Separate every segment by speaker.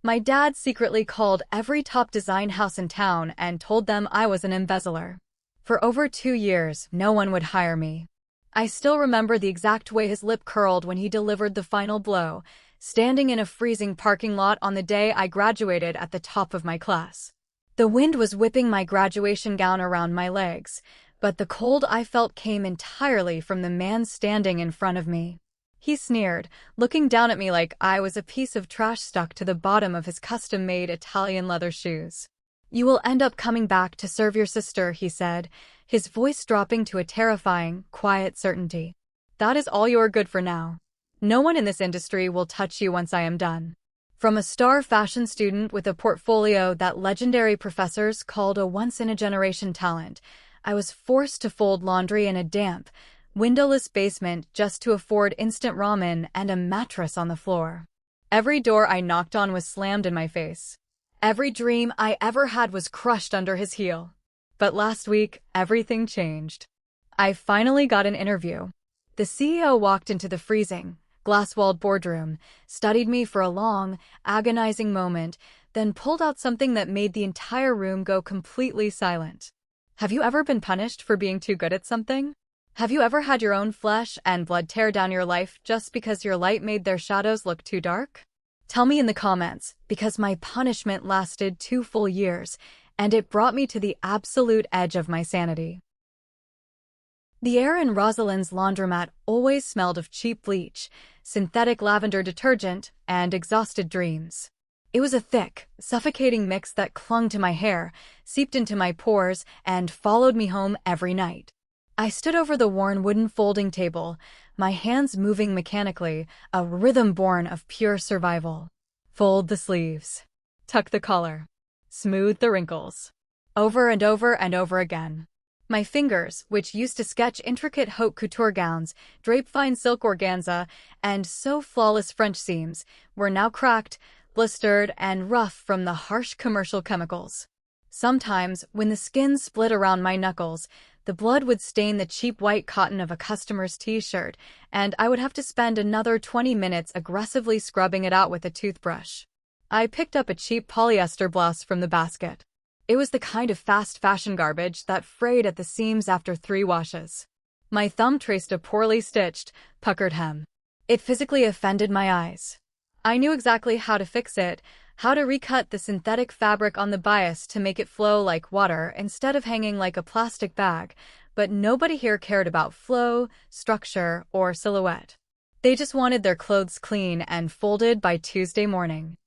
Speaker 1: My dad secretly called every top design house in town and told them I was an embezzler. For over 2 years, no one would hire me. I still remember the exact way his lip curled when he delivered the final blow, standing in a freezing parking lot on the day I graduated at the top of my class. The wind was whipping my graduation gown around my legs, but the cold I felt came entirely from the man standing in front of me. He sneered, looking down at me like I was a piece of trash stuck to the bottom of his custom-made Italian leather shoes. "You will end up coming back to serve your sister," he said, his voice dropping to a terrifying, quiet certainty. "That is all you are good for now. No one in this industry will touch you once I am done." From a star fashion student with a portfolio that legendary professors called a once-in-a-generation talent, I was forced to fold laundry in a damp, windowless basement just to afford instant ramen and a mattress on the floor. Every door I knocked on was slammed in my face. Every dream I ever had was crushed under his heel. But last week, everything changed. I finally got an interview. The CEO walked into the freezing, glass-walled boardroom, studied me for a long, agonizing moment, then pulled out something that made the entire room go completely silent. Have you ever been punished for being too good at something? Have you ever had your own flesh and blood tear down your life just because your light made their shadows look too dark? Tell me in the comments, because my punishment lasted 2 full years, and it brought me to the absolute edge of my sanity. The air in Rosalind's laundromat always smelled of cheap bleach, synthetic lavender detergent, and exhausted dreams. It was a thick, suffocating mix that clung to my hair, seeped into my pores, and followed me home every night. I stood over the worn wooden folding table, my hands moving mechanically, a rhythm born of pure survival. Fold the sleeves. Tuck the collar. Smooth the wrinkles. Over and over and over again. My fingers, which used to sketch intricate haute couture gowns, drape fine silk organza, and sew flawless French seams, were now cracked, blistered, and rough from the harsh commercial chemicals. Sometimes, when the skin split around my knuckles, the blood would stain the cheap white cotton of a customer's t-shirt, and I would have to spend another 20 minutes aggressively scrubbing it out with a toothbrush. I picked up a cheap polyester blouse from the basket. It was the kind of fast fashion garbage that frayed at the seams after 3 washes. My thumb traced a poorly stitched, puckered hem. It physically offended my eyes. I knew exactly how to fix it, how to recut the synthetic fabric on the bias to make it flow like water instead of hanging like a plastic bag, but nobody here cared about flow, structure, or silhouette. They just wanted their clothes clean and folded by Tuesday morning.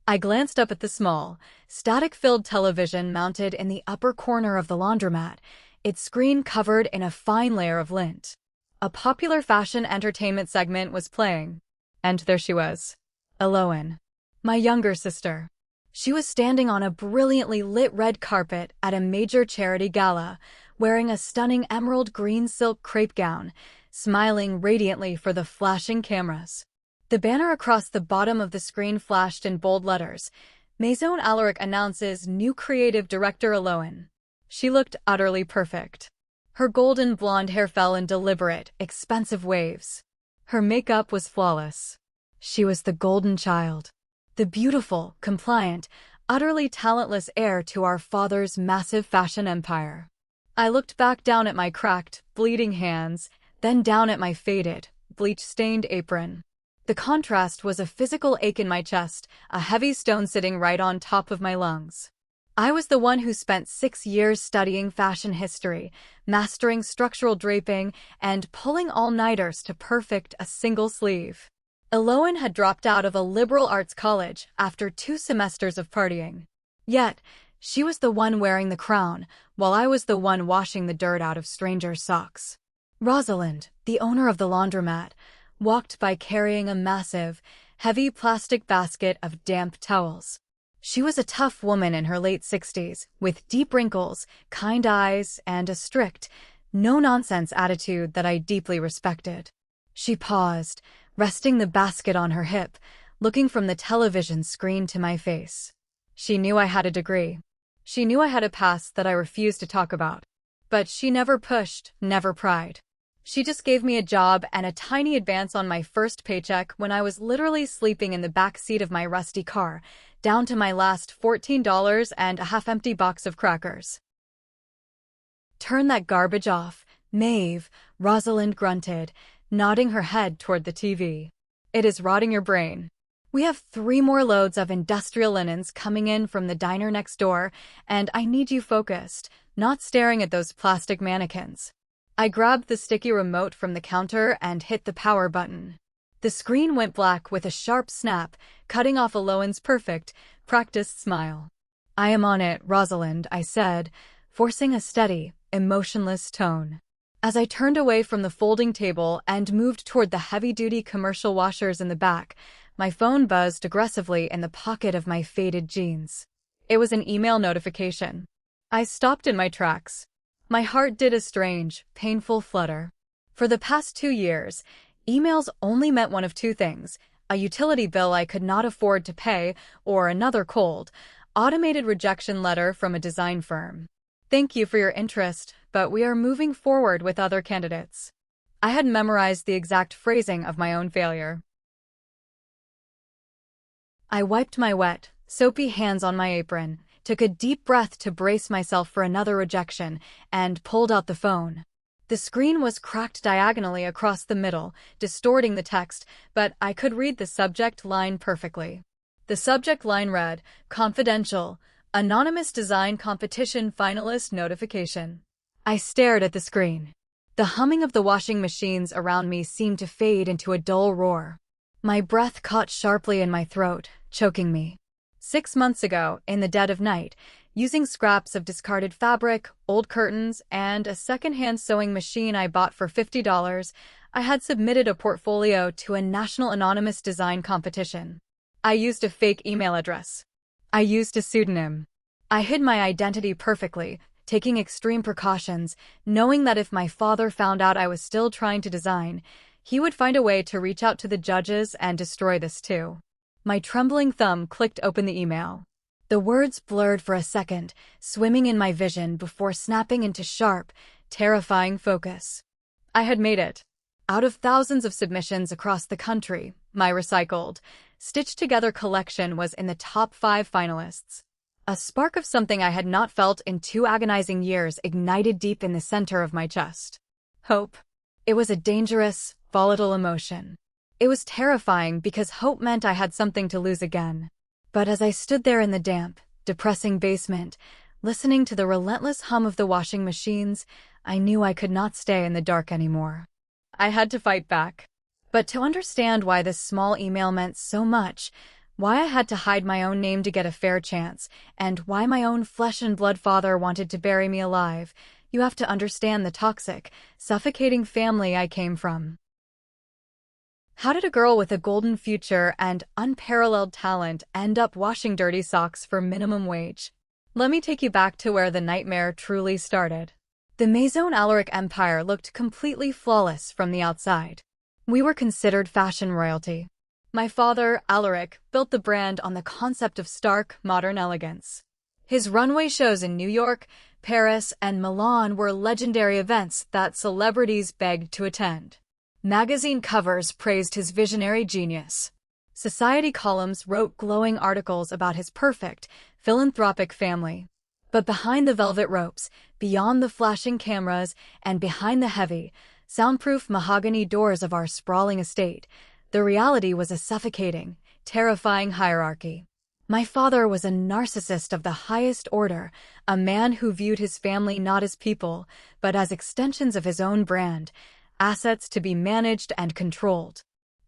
Speaker 1: I glanced up at the small, static-filled television mounted in the upper corner of the laundromat, its screen covered in a fine layer of lint. A popular fashion entertainment segment was playing, and there she was. Eloane, my younger sister. She was standing on a brilliantly lit red carpet at a major charity gala, wearing a stunning emerald green silk crepe gown, smiling radiantly for the flashing cameras. The banner across the bottom of the screen flashed in bold letters. Maison Alaric announces new creative director Eloane. She looked utterly perfect. Her golden blonde hair fell in deliberate, expensive waves. Her makeup was flawless. She was the golden child, the beautiful, compliant, utterly talentless heir to our father's massive fashion empire. I looked back down at my cracked, bleeding hands, then down at my faded, bleach-stained apron. The contrast was a physical ache in my chest, a heavy stone sitting right on top of my lungs. I was the one who spent 6 years studying fashion history, mastering structural draping, and pulling all-nighters to perfect a single sleeve. Eloane had dropped out of a liberal arts college after 2 semesters of partying. Yet, she was the one wearing the crown, while I was the one washing the dirt out of strangers' socks. Rosalind, the owner of the laundromat, walked by carrying a massive, heavy plastic basket of damp towels. She was a tough woman in her late 60s, with deep wrinkles, kind eyes, and a strict, no-nonsense attitude that I deeply respected. She paused, resting the basket on her hip, looking from the television screen to my face. She knew I had a degree. She knew I had a past that I refused to talk about. But she never pushed, never pried. She just gave me a job and a tiny advance on my first paycheck when I was literally sleeping in the back seat of my rusty car, down to my last $14 and a half-empty box of crackers. Turn that garbage off, Maeve, Rosalind grunted, nodding her head toward the TV. It is rotting your brain. We have 3 more loads of industrial linens coming in from the diner next door, and I need you focused, not staring at those plastic mannequins. I grabbed the sticky remote from the counter and hit the power button. The screen went black with a sharp snap, cutting off Alohan's perfect, practiced smile. I am on it, Rosalind, I said, forcing a steady, emotionless tone. As I turned away from the folding table and moved toward the heavy-duty commercial washers in the back, my phone buzzed aggressively in the pocket of my faded jeans. It was an email notification. I stopped in my tracks. My heart did a strange, painful flutter. For the past 2 years, emails only meant one of 2 things: a utility bill I could not afford to pay, or another cold, automated rejection letter from a design firm. Thank you for your interest, but we are moving forward with other candidates. I had memorized the exact phrasing of my own failure. I wiped my wet, soapy hands on my apron, took a deep breath to brace myself for another rejection, and pulled out the phone. The screen was cracked diagonally across the middle, distorting the text, but I could read the subject line perfectly. The subject line read, "Confidential, Anonymous Design Competition Finalist Notification." I stared at the screen. The humming of the washing machines around me seemed to fade into a dull roar. My breath caught sharply in my throat, choking me. 6 months ago, in the dead of night, using scraps of discarded fabric, old curtains, and a second-hand sewing machine I bought for $50, I had submitted a portfolio to a national anonymous design competition. I used a fake email address. I used a pseudonym. I hid my identity perfectly, taking extreme precautions, knowing that if my father found out I was still trying to design, he would find a way to reach out to the judges and destroy this too. My trembling thumb clicked open the email. The words blurred for a second, swimming in my vision before snapping into sharp, terrifying focus. I had made it. Out of thousands of submissions across the country, my recycled, stitched-together collection was in the top 5 finalists. A spark of something I had not felt in 2 agonizing years ignited deep in the center of my chest. Hope. It was a dangerous, volatile emotion. It was terrifying because hope meant I had something to lose again. But as I stood there in the damp, depressing basement, listening to the relentless hum of the washing machines, I knew I could not stay in the dark anymore. I had to fight back. But to understand why this small email meant so much, why I had to hide my own name to get a fair chance, and why my own flesh and blood father wanted to bury me alive, you have to understand the toxic, suffocating family I came from. How did a girl with a golden future and unparalleled talent end up washing dirty socks for minimum wage? Let me take you back to where the nightmare truly started. The Maison Alaric empire looked completely flawless from the outside. We were considered fashion royalty. My father, Alaric, built the brand on the concept of stark, modern elegance. His runway shows in New York, Paris, and Milan were legendary events that celebrities begged to attend. Magazine covers praised his visionary genius. Society columns wrote glowing articles about his perfect, philanthropic family. But behind the velvet ropes, beyond the flashing cameras, and behind the heavy, soundproof mahogany doors of our sprawling estate, the reality was a suffocating, terrifying hierarchy. My father was a narcissist of the highest order, a man who viewed his family not as people, but as extensions of his own brand, assets to be managed and controlled.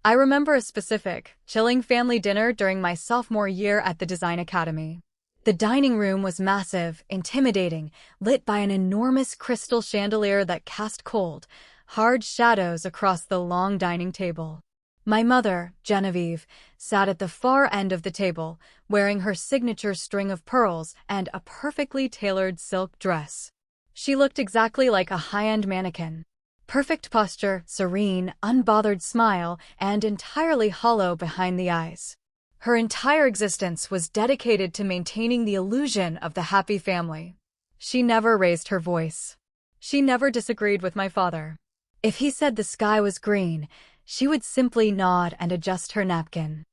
Speaker 1: I remember a specific, chilling family dinner during my sophomore year at the Design Academy. The dining room was massive, intimidating, lit by an enormous crystal chandelier that cast cold, hard shadows across the long dining table. My mother, Genevieve, sat at the far end of the table, wearing her signature string of pearls and a perfectly tailored silk dress. She looked exactly like a high-end mannequin. Perfect posture, serene, unbothered smile, and entirely hollow behind the eyes. Her entire existence was dedicated to maintaining the illusion of the happy family. She never raised her voice. She never disagreed with my father. If he said the sky was green, she would simply nod and adjust her napkin.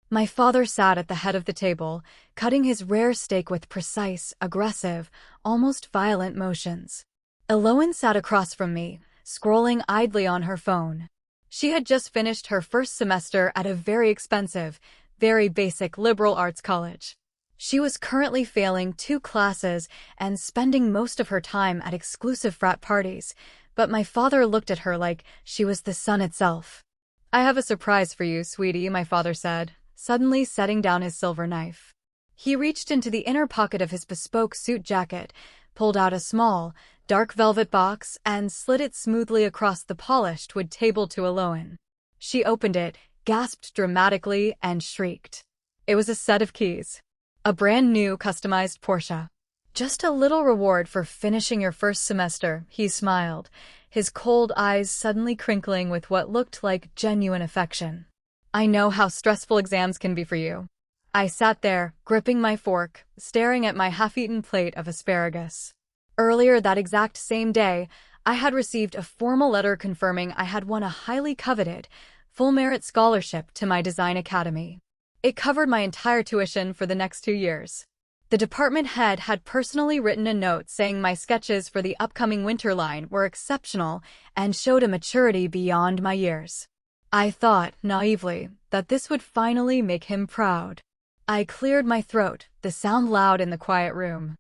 Speaker 1: My father sat at the head of the table, cutting his rare steak with precise, aggressive, almost violent motions. Eloane sat across from me, scrolling idly on her phone. She had just finished her first semester at a very expensive, very basic liberal arts college. She was currently failing 2 classes and spending most of her time at exclusive frat parties, but my father looked at her like she was the sun itself. "I have a surprise for you, sweetie," my father said, suddenly setting down his silver knife. He reached into the inner pocket of his bespoke suit jacket, pulled out a small, dark velvet box, and slid it smoothly across the polished wood table to Eloane. She opened it, gasped dramatically, and shrieked. It was a set of keys. A brand new, customized Porsche. "Just a little reward for finishing your first semester," he smiled, his cold eyes suddenly crinkling with what looked like genuine affection. "I know how stressful exams can be for you." I sat there, gripping my fork, staring at my half-eaten plate of asparagus. Earlier that exact same day, I had received a formal letter confirming I had won a highly coveted, full-merit scholarship to my design academy. It covered my entire tuition for the next 2 years. The department head had personally written a note saying my sketches for the upcoming winter line were exceptional and showed a maturity beyond my years. I thought, naively, that this would finally make him proud. I cleared my throat, the sound loud in the quiet room.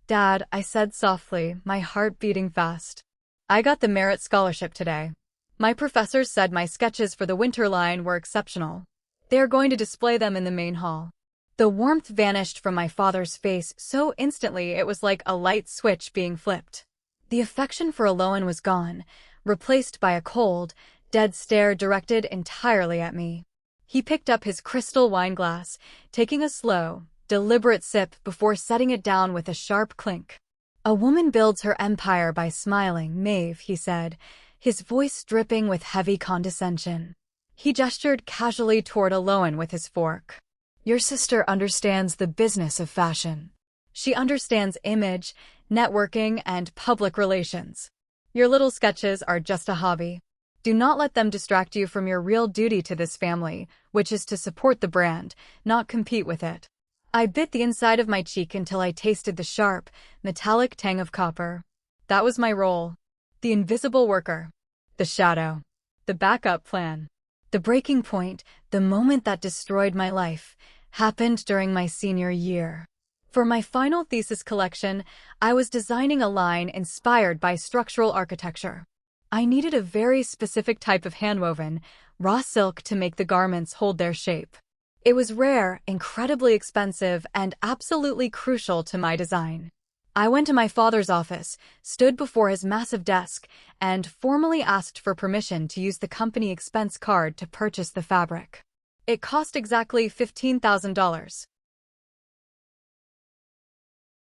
Speaker 1: "Dad," I said softly, my heart beating fast. "I got the merit scholarship today. My professors said my sketches for the winter line were exceptional. They are going to display them in the main hall." The warmth vanished from my father's face so instantly it was like a light switch being flipped. The affection for Eloane was gone, replaced by a cold, dead stare directed entirely at me. He picked up his crystal wine glass, taking a slow, deliberate sip before setting it down with a sharp clink. "A woman builds her empire by smiling, Maeve," he said, his voice dripping with heavy condescension. He gestured casually toward Eloane with his fork. "Your sister understands the business of fashion. She understands image, networking, and public relations. Your little sketches are just a hobby. Do not let them distract you from your real duty to this family, which is to support the brand, not compete with it." I bit the inside of my cheek until I tasted the sharp, metallic tang of copper. That was my role. The invisible worker. The shadow. The backup plan. The breaking point, the moment that destroyed my life, happened during my senior year. For my final thesis collection, I was designing a line inspired by structural architecture. I needed a very specific type of handwoven, raw silk to make the garments hold their shape. It was rare, incredibly expensive, and absolutely crucial to my design. I went to my father's office, stood before his massive desk, and formally asked for permission to use the company expense card to purchase the fabric. It cost exactly $15,000.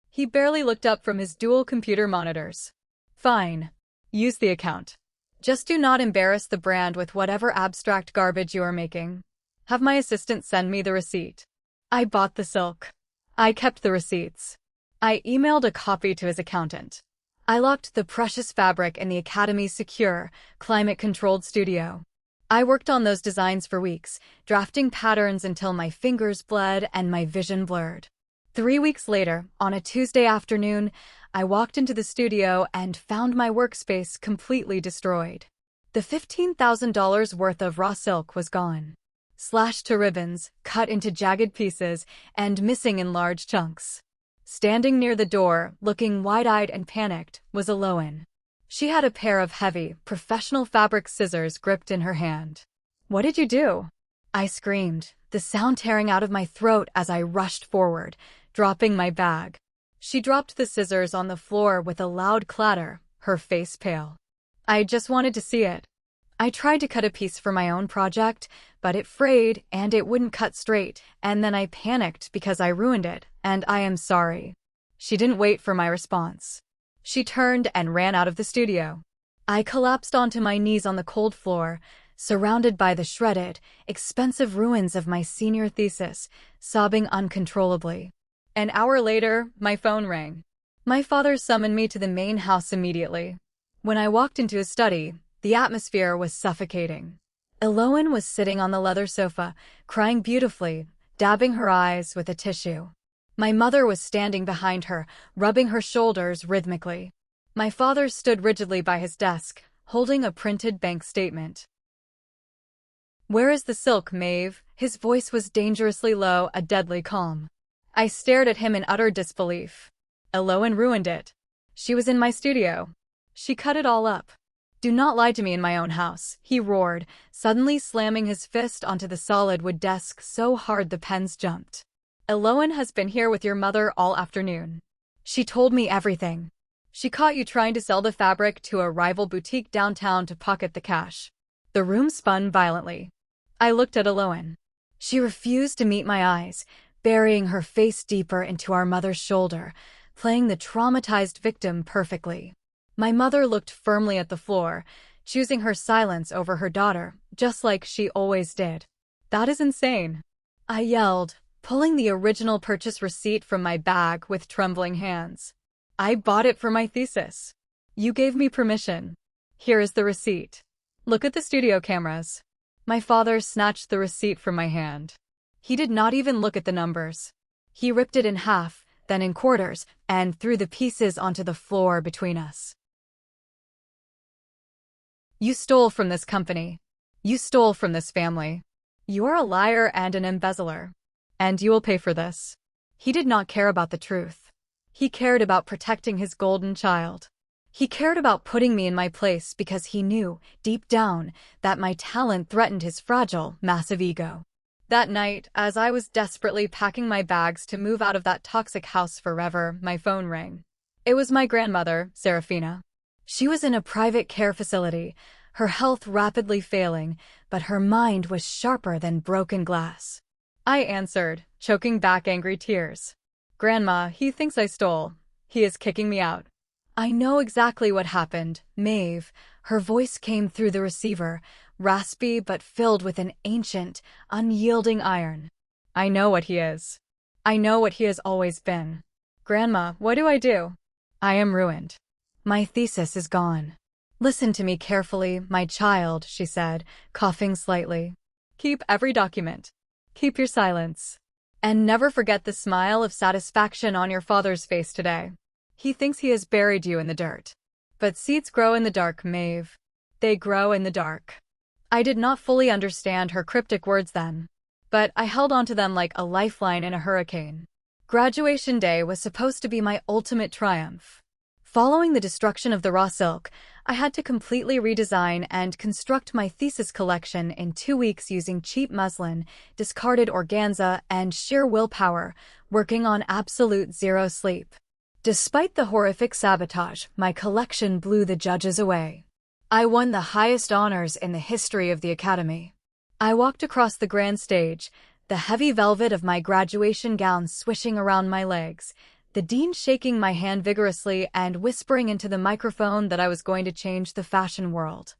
Speaker 1: He barely looked up from his dual computer monitors. "Fine. Use the account. Just do not embarrass the brand with whatever abstract garbage you are making. Have my assistant send me the receipt." I bought the silk. I kept the receipts. I emailed a copy to his accountant. I locked the precious fabric in the Academy's secure, climate-controlled studio. I worked on those designs for weeks, drafting patterns until my fingers bled and my vision blurred. 3 weeks later, on a Tuesday afternoon, I walked into the studio and found my workspace completely destroyed. The $15,000 worth of raw silk was gone. Slashed to ribbons, cut into jagged pieces, and missing in large chunks. Standing near the door, looking wide-eyed and panicked, was Eloane. She had a pair of heavy, professional fabric scissors gripped in her hand. "What did you do?" I screamed, the sound tearing out of my throat as I rushed forward, dropping my bag. She dropped the scissors on the floor with a loud clatter, her face pale. I just wanted to see it. I tried to cut a piece for my own project, but it frayed and it wouldn't cut straight, and then I panicked because I ruined it, and I am sorry. She didn't wait for my response. She turned and ran out of the studio. I collapsed onto my knees on the cold floor, surrounded by the shredded, expensive ruins of my senior thesis, sobbing uncontrollably. An hour later, my phone rang. My father summoned me to the main house immediately. When I walked into his study, the atmosphere was suffocating. Elowen was sitting on the leather sofa, crying beautifully, dabbing her eyes with a tissue. My mother was standing behind her, rubbing her shoulders rhythmically. My father stood rigidly by his desk, holding a printed bank statement. "Where is the silk, Maeve?" His voice was dangerously low, a deadly calm. I stared at him in utter disbelief. Elowen ruined it. She was in my studio. She cut it all up. "Do not lie to me in my own house," he roared, suddenly slamming his fist onto the solid wood desk so hard the pens jumped. "Elowen has been here with your mother all afternoon. She told me everything. She caught you trying to sell the fabric to a rival boutique downtown to pocket the cash." The room spun violently. I looked at Elowen. She refused to meet my eyes, burying her face deeper into our mother's shoulder, playing the traumatized victim perfectly. My mother looked firmly at the floor, choosing her silence over her daughter, just like she always did. "That is insane," I yelled, pulling the original purchase receipt from my bag with trembling hands. "I bought it for my thesis. You gave me permission. Here is the receipt. Look at the studio cameras." My father snatched the receipt from my hand. He did not even look at the numbers. He ripped it in half, then in quarters, and threw the pieces onto the floor between us. "You stole from this company. You stole from this family. You are a liar and an embezzler. And you will pay for this." He did not care about the truth. He cared about protecting his golden child. He cared about putting me in my place because he knew, deep down, that my talent threatened his fragile, massive ego. That night, as I was desperately packing my bags to move out of that toxic house forever, my phone rang. It was my grandmother, Serafina. She was in a private care facility, her health rapidly failing, but her mind was sharper than broken glass. I answered, choking back angry tears. "Grandma, he thinks I stole. He is kicking me out." "I know exactly what happened, Maeve." Her voice came through the receiver, raspy but filled with an ancient, unyielding iron. "I know what he is. I know what he has always been. Grandma, what do I do? I am ruined. My thesis is gone." "Listen to me carefully, my child," she said, coughing slightly. "Keep every document. Keep your silence. And never forget the smile of satisfaction on your father's face today. He thinks he has buried you in the dirt. But seeds grow in the dark, Maeve. They grow in the dark." I did not fully understand her cryptic words then, but I held onto them like a lifeline in a hurricane. Graduation day was supposed to be my ultimate triumph. Following the destruction of the raw silk, I had to completely redesign and construct my thesis collection in 2 weeks using cheap muslin, discarded organza, and sheer willpower, working on absolute zero sleep. Despite the horrific sabotage, my collection blew the judges away. I won the highest honors in the history of the Academy. I walked across the grand stage, the heavy velvet of my graduation gown swishing around my legs, the dean shaking my hand vigorously and whispering into the microphone that I was going to change the fashion world.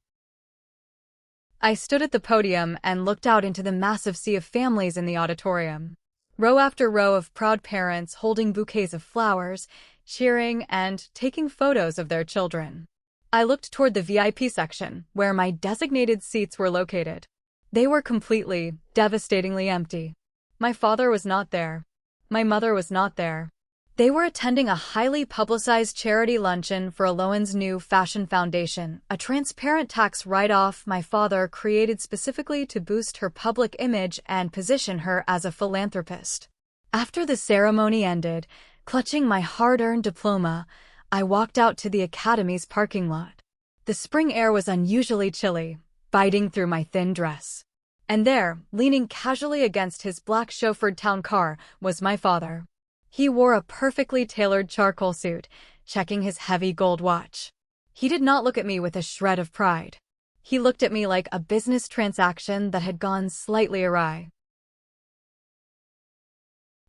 Speaker 1: I stood at the podium and looked out into the massive sea of families in the auditorium. Row after row of proud parents holding bouquets of flowers, cheering and taking photos of their children. I looked toward the VIP section, where my designated seats were located. They were completely, devastatingly empty. My father was not there. My mother was not there. They were attending a highly publicized charity luncheon for Elowen's new fashion foundation, a transparent tax write-off my father created specifically to boost her public image and position her as a philanthropist. After the ceremony ended, clutching my hard-earned diploma, I walked out to the Academy's parking lot. The spring air was unusually chilly, biting through my thin dress. And there, leaning casually against his black chauffeured town car, was my father. He wore a perfectly tailored charcoal suit, checking his heavy gold watch. He did not look at me with a shred of pride. He looked at me like a business transaction that had gone slightly awry.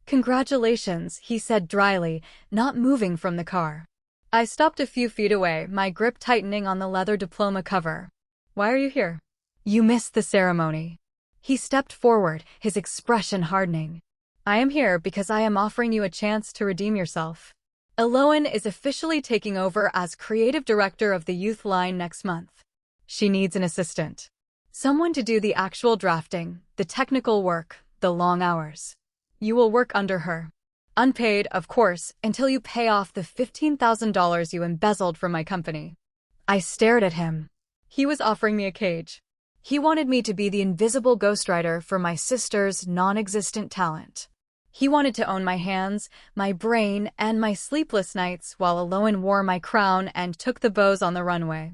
Speaker 1: "Congratulations," he said dryly, not moving from the car. I stopped a few feet away, my grip tightening on the leather diploma cover. "Why are you here?" "You missed the ceremony." He stepped forward, his expression hardening. "I am here because I am offering you a chance to redeem yourself. Eloan is officially taking over as creative director of the youth line next month. She needs an assistant. Someone to do the actual drafting, the technical work, the long hours. You will work under her. Unpaid, of course, until you pay off the $15,000 you embezzled from my company. I stared at him. He was offering me a cage. He wanted me to be the invisible ghostwriter for my sister's non-existent talent. He wanted to own my hands, my brain, and my sleepless nights while Eloan wore my crown and took the bows on the runway.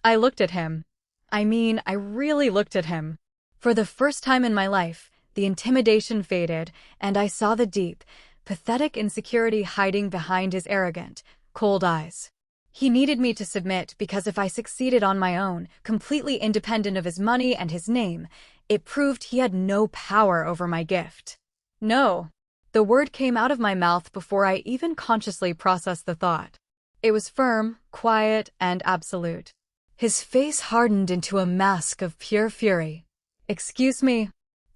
Speaker 1: I looked at him. I really looked at him. For the first time in my life, the intimidation faded, and I saw the deep, pathetic insecurity hiding behind his arrogant, cold eyes. He needed me to submit because if I succeeded on my own, completely independent of his money and his name, it proved he had no power over my gift. No. The word came out of my mouth before I even consciously processed the thought. It was firm, quiet, and absolute. His face hardened into a mask of pure fury. Excuse me.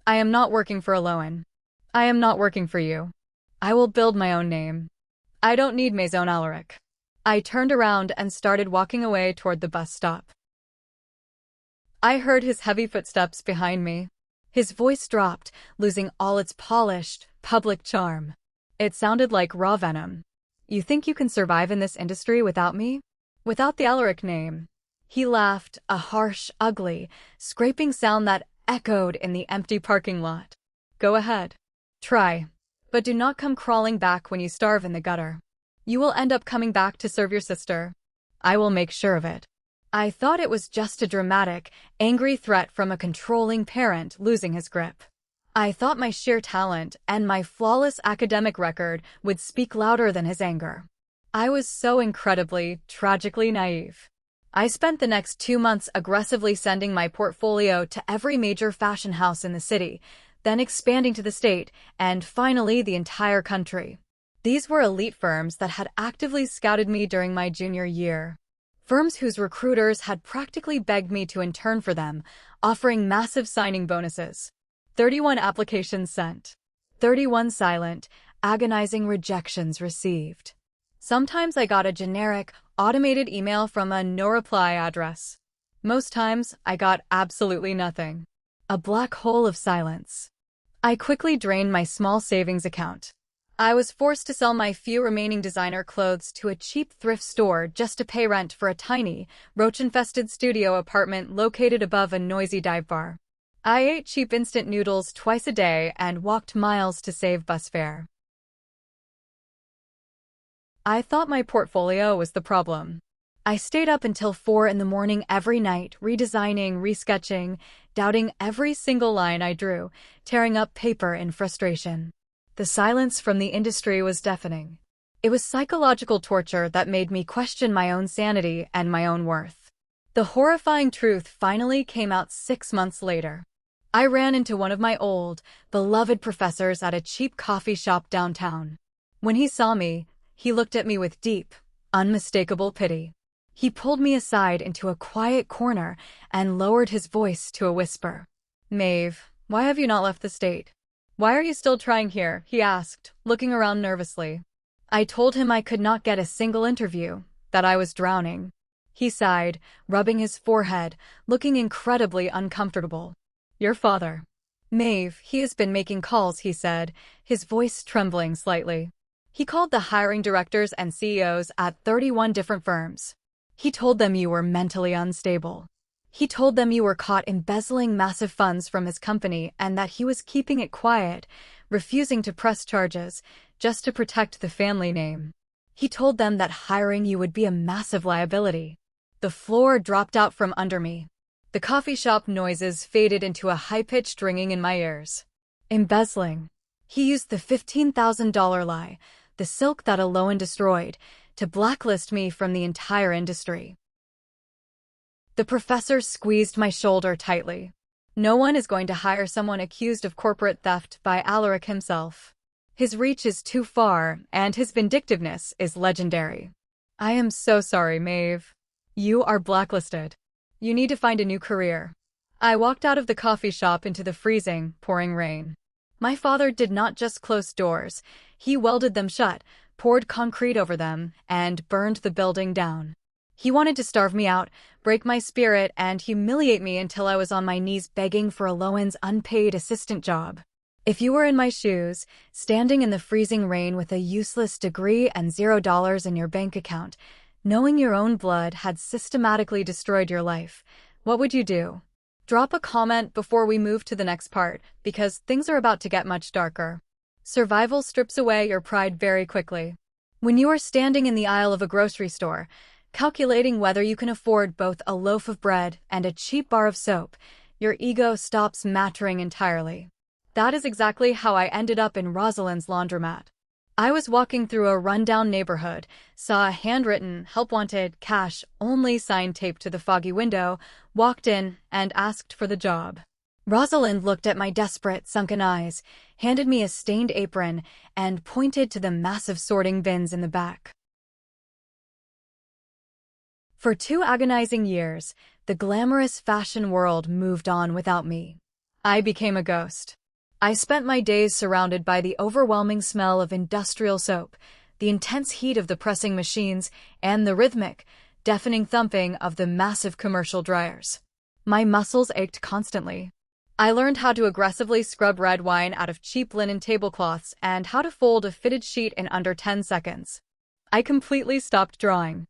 Speaker 1: I am not working for Eloan. I am not working for you. I will build my own name. I don't need Maison Alaric. I turned around and started walking away toward the bus stop. I heard his heavy footsteps behind me. His voice dropped, losing all its polished, public charm. It sounded like raw venom. You think you can survive in this industry without me? Without the Alaric name? He laughed, a harsh, ugly, scraping sound that echoed in the empty parking lot. Go ahead. Try. But do not come crawling back when you starve in the gutter. You will end up coming back to serve your sister. I will make sure of it. I thought it was just a dramatic, angry threat from a controlling parent losing his grip. I thought my sheer talent and my flawless academic record would speak louder than his anger. I was so incredibly, tragically naive. I spent the next 2 months aggressively sending my portfolio to every major fashion house in the city, then expanding to the state, and finally the entire country. These were elite firms that had actively scouted me during my junior year. Firms whose recruiters had practically begged me to intern for them, offering massive signing bonuses. 31 applications sent. 31 silent, agonizing rejections received. Sometimes I got a generic, automated email from a no-reply address. Most times, I got absolutely nothing. A black hole of silence. I quickly drained my small savings account. I was forced to sell my few remaining designer clothes to a cheap thrift store just to pay rent for a tiny, roach-infested studio apartment located above a noisy dive bar. I ate cheap instant noodles twice a day and walked miles to save bus fare. I thought my portfolio was the problem. I stayed up until 4 in the morning every night, redesigning, resketching, doubting every single line I drew, tearing up paper in frustration. The silence from the industry was deafening. It was psychological torture that made me question my own sanity and my own worth. The horrifying truth finally came out 6 months later. I ran into one of my old, beloved professors at a cheap coffee shop downtown. When he saw me, he looked at me with deep, unmistakable pity. He pulled me aside into a quiet corner and lowered his voice to a whisper. Maeve, why have you not left the state? Why are you still trying here? He asked, looking around nervously. I told him I could not get a single interview, that I was drowning. He sighed, rubbing his forehead, looking incredibly uncomfortable. Your father. Maeve, he has been making calls, he said, his voice trembling slightly. He called the hiring directors and CEOs at 31 different firms. He told them you were mentally unstable. He told them you were caught embezzling massive funds from his company and that he was keeping it quiet, refusing to press charges, just to protect the family name. He told them that hiring you would be a massive liability. The floor dropped out from under me. The coffee shop noises faded into a high-pitched ringing in my ears. Embezzling. He used the $15,000 lie, the silk that Eloan destroyed, to blacklist me from the entire industry. The professor squeezed my shoulder tightly. No one is going to hire someone accused of corporate theft by Alaric himself. His reach is too far, and his vindictiveness is legendary. I am so sorry, Maeve. You are blacklisted. You need to find a new career. I walked out of the coffee shop into the freezing, pouring rain. My father did not just close doors, he welded them shut, poured concrete over them, and burned the building down. He wanted to starve me out, break my spirit, and humiliate me until I was on my knees begging for a low-end unpaid assistant job. If you were in my shoes, standing in the freezing rain with a useless degree and $0 in your bank account, knowing your own blood had systematically destroyed your life, what would you do? Drop a comment before we move to the next part, because things are about to get much darker. Survival strips away your pride very quickly. When you are standing in the aisle of a grocery store, calculating whether you can afford both a loaf of bread and a cheap bar of soap, your ego stops mattering entirely. That is exactly how I ended up in Rosalind's laundromat. I was walking through a rundown neighborhood, saw a handwritten, help wanted, cash only sign taped to the foggy window, walked in, and asked for the job. Rosalind looked at my desperate, sunken eyes, handed me a stained apron, and pointed to the massive sorting bins in the back. For 2 agonizing years, the glamorous fashion world moved on without me. I became a ghost. I spent my days surrounded by the overwhelming smell of industrial soap, the intense heat of the pressing machines, and the rhythmic, deafening thumping of the massive commercial dryers. My muscles ached constantly. I learned how to aggressively scrub red wine out of cheap linen tablecloths and how to fold a fitted sheet in under 10 seconds. I completely stopped drawing.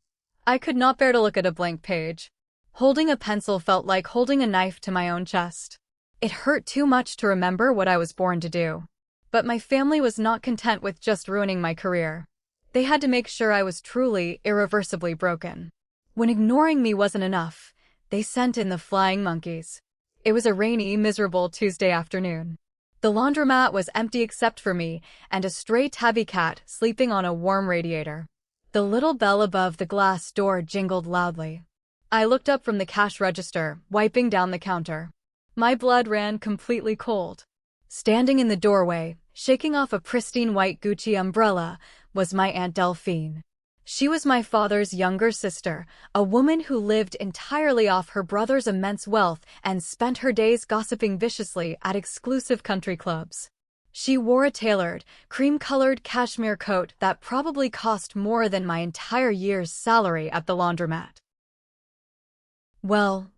Speaker 1: I could not bear to look at a blank page. Holding a pencil felt like holding a knife to my own chest. It hurt too much to remember what I was born to do. But my family was not content with just ruining my career. They had to make sure I was truly, irreversibly broken. When ignoring me wasn't enough, they sent in the flying monkeys. It was a rainy, miserable Tuesday afternoon. The laundromat was empty except for me and a stray tabby cat sleeping on a warm radiator. The little bell above the glass door jingled loudly. I looked up from the cash register, wiping down the counter. My blood ran completely cold. Standing in the doorway, shaking off a pristine white Gucci umbrella, was my Aunt Delphine. She was my father's younger sister, a woman who lived entirely off her brother's immense wealth and spent her days gossiping viciously at exclusive country clubs. She wore a tailored, cream-colored cashmere coat that probably cost more than my entire year's salary at the laundromat. Well,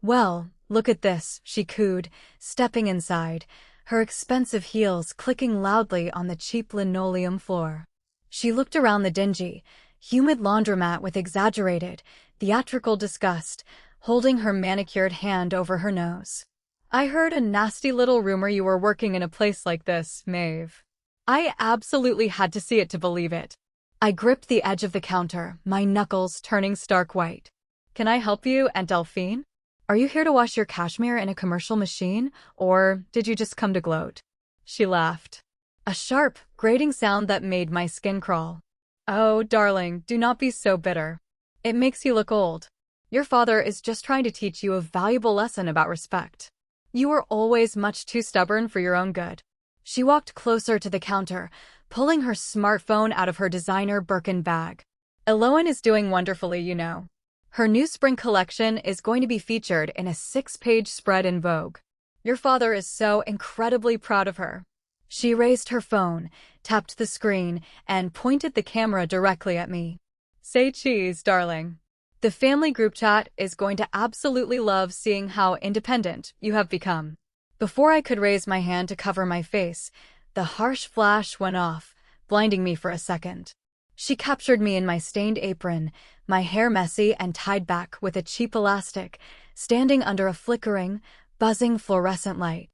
Speaker 1: look at this, she cooed, stepping inside, her expensive heels clicking loudly on the cheap linoleum floor. She looked around the dingy, humid laundromat with exaggerated, theatrical disgust, holding her manicured hand over her nose. I heard a nasty little rumor you were working in a place like this, Maeve. I absolutely had to see it to believe it. I gripped the edge of the counter, my knuckles turning stark white. Can I help you, Aunt Delphine? Are you here to wash your cashmere in a commercial machine, or did you just come to gloat? She laughed. A sharp, grating sound that made my skin crawl. Oh, darling, do not be so bitter. It makes you look old. Your father is just trying to teach you a valuable lesson about respect. You were always much too stubborn for your own good. She walked closer to the counter, pulling her smartphone out of her designer Birkin bag. Eloane is doing wonderfully, you know. Her new spring collection is going to be featured in a 6-page spread in Vogue. Your father is so incredibly proud of her. She raised her phone, tapped the screen, and pointed the camera directly at me. Say cheese, darling. The family group chat is going to absolutely love seeing how independent you have become. Before I could raise my hand to cover my face, the harsh flash went off, blinding me for a second. She captured me in my stained apron, my hair messy and tied back with a cheap elastic, standing under a flickering, buzzing fluorescent light.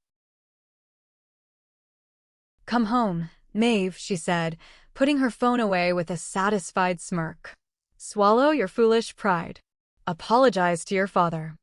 Speaker 1: Come home, Maeve, she said, putting her phone away with a satisfied smirk. Swallow your foolish pride. Apologize to your father.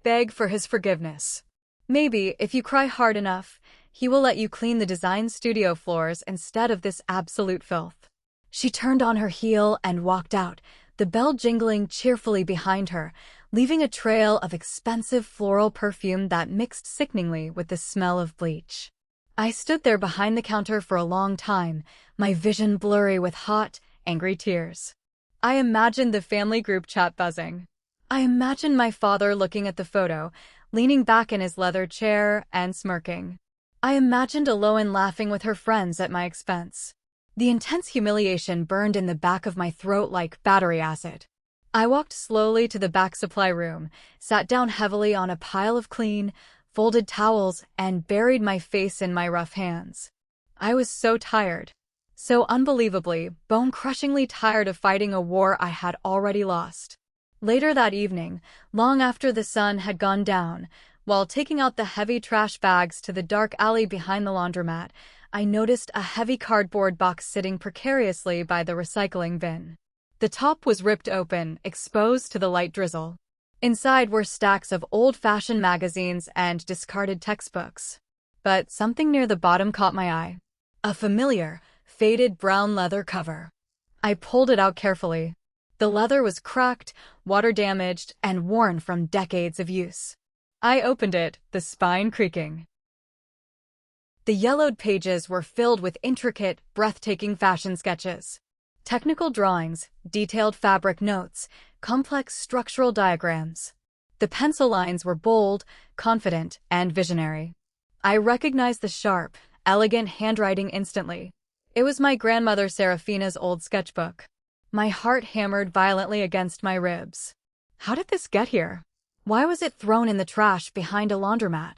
Speaker 1: Beg for his forgiveness. Maybe, if you cry hard enough, he will let you clean the design studio floors instead of this absolute filth. She turned on her heel and walked out, the bell jingling cheerfully behind her, leaving a trail of expensive floral perfume that mixed sickeningly with the smell of bleach. I stood there behind the counter for a long time, my vision blurry with hot, angry tears. I imagined the family group chat buzzing. I imagined my father looking at the photo, leaning back in his leather chair and smirking. I imagined Eloane laughing with her friends at my expense. The intense humiliation burned in the back of my throat like battery acid. I walked slowly to the back supply room, sat down heavily on a pile of clean, folded towels, and buried my face in my rough hands. I was so tired. So unbelievably, bone-crushingly tired of fighting a war I had already lost. Later that evening, long after the sun had gone down, while taking out the heavy trash bags to the dark alley behind the laundromat, I noticed a heavy cardboard box sitting precariously by the recycling bin. The top was ripped open, exposed to the light drizzle. Inside were stacks of old-fashioned magazines and discarded textbooks. But something near the bottom caught my eye. A familiar, faded brown leather cover. I pulled it out carefully. The leather was cracked, water-damaged, and worn from decades of use. I opened it, the spine creaking. The yellowed pages were filled with intricate, breathtaking fashion sketches. Technical drawings, detailed fabric notes, complex structural diagrams. The pencil lines were bold, confident, and visionary. I recognized the sharp, elegant handwriting instantly. It was my grandmother Serafina's old sketchbook. My heart hammered violently against my ribs. How did this get here? Why was it thrown in the trash behind a laundromat?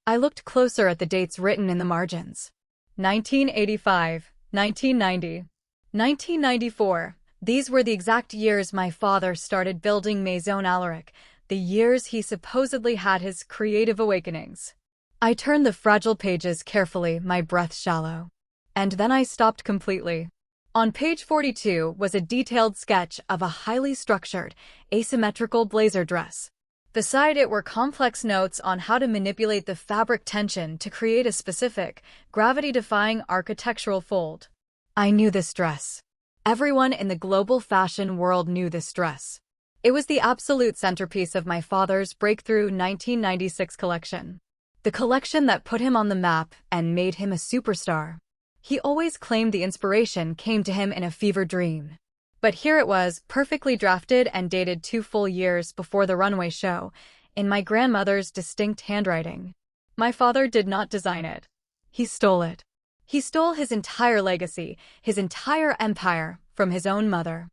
Speaker 1: I looked closer at the dates written in the margins. 1985, 1990. 1994. These were the exact years my father started building Maison Alaric, the years he supposedly had his creative awakenings. I turned the fragile pages carefully, my breath shallow. And then I stopped completely. On page 42 was a detailed sketch of a highly structured, asymmetrical blazer dress. Beside it were complex notes on how to manipulate the fabric tension to create a specific, gravity-defying architectural fold. I knew this dress. Everyone in the global fashion world knew this dress. It was the absolute centerpiece of my father's breakthrough 1996 collection. The collection that put him on the map and made him a superstar. He always claimed the inspiration came to him in a fever dream. But here it was, perfectly drafted and dated 2 full years before the runway show, in my grandmother's distinct handwriting. My father did not design it. He stole it. He stole his entire legacy, his entire empire, from his own mother.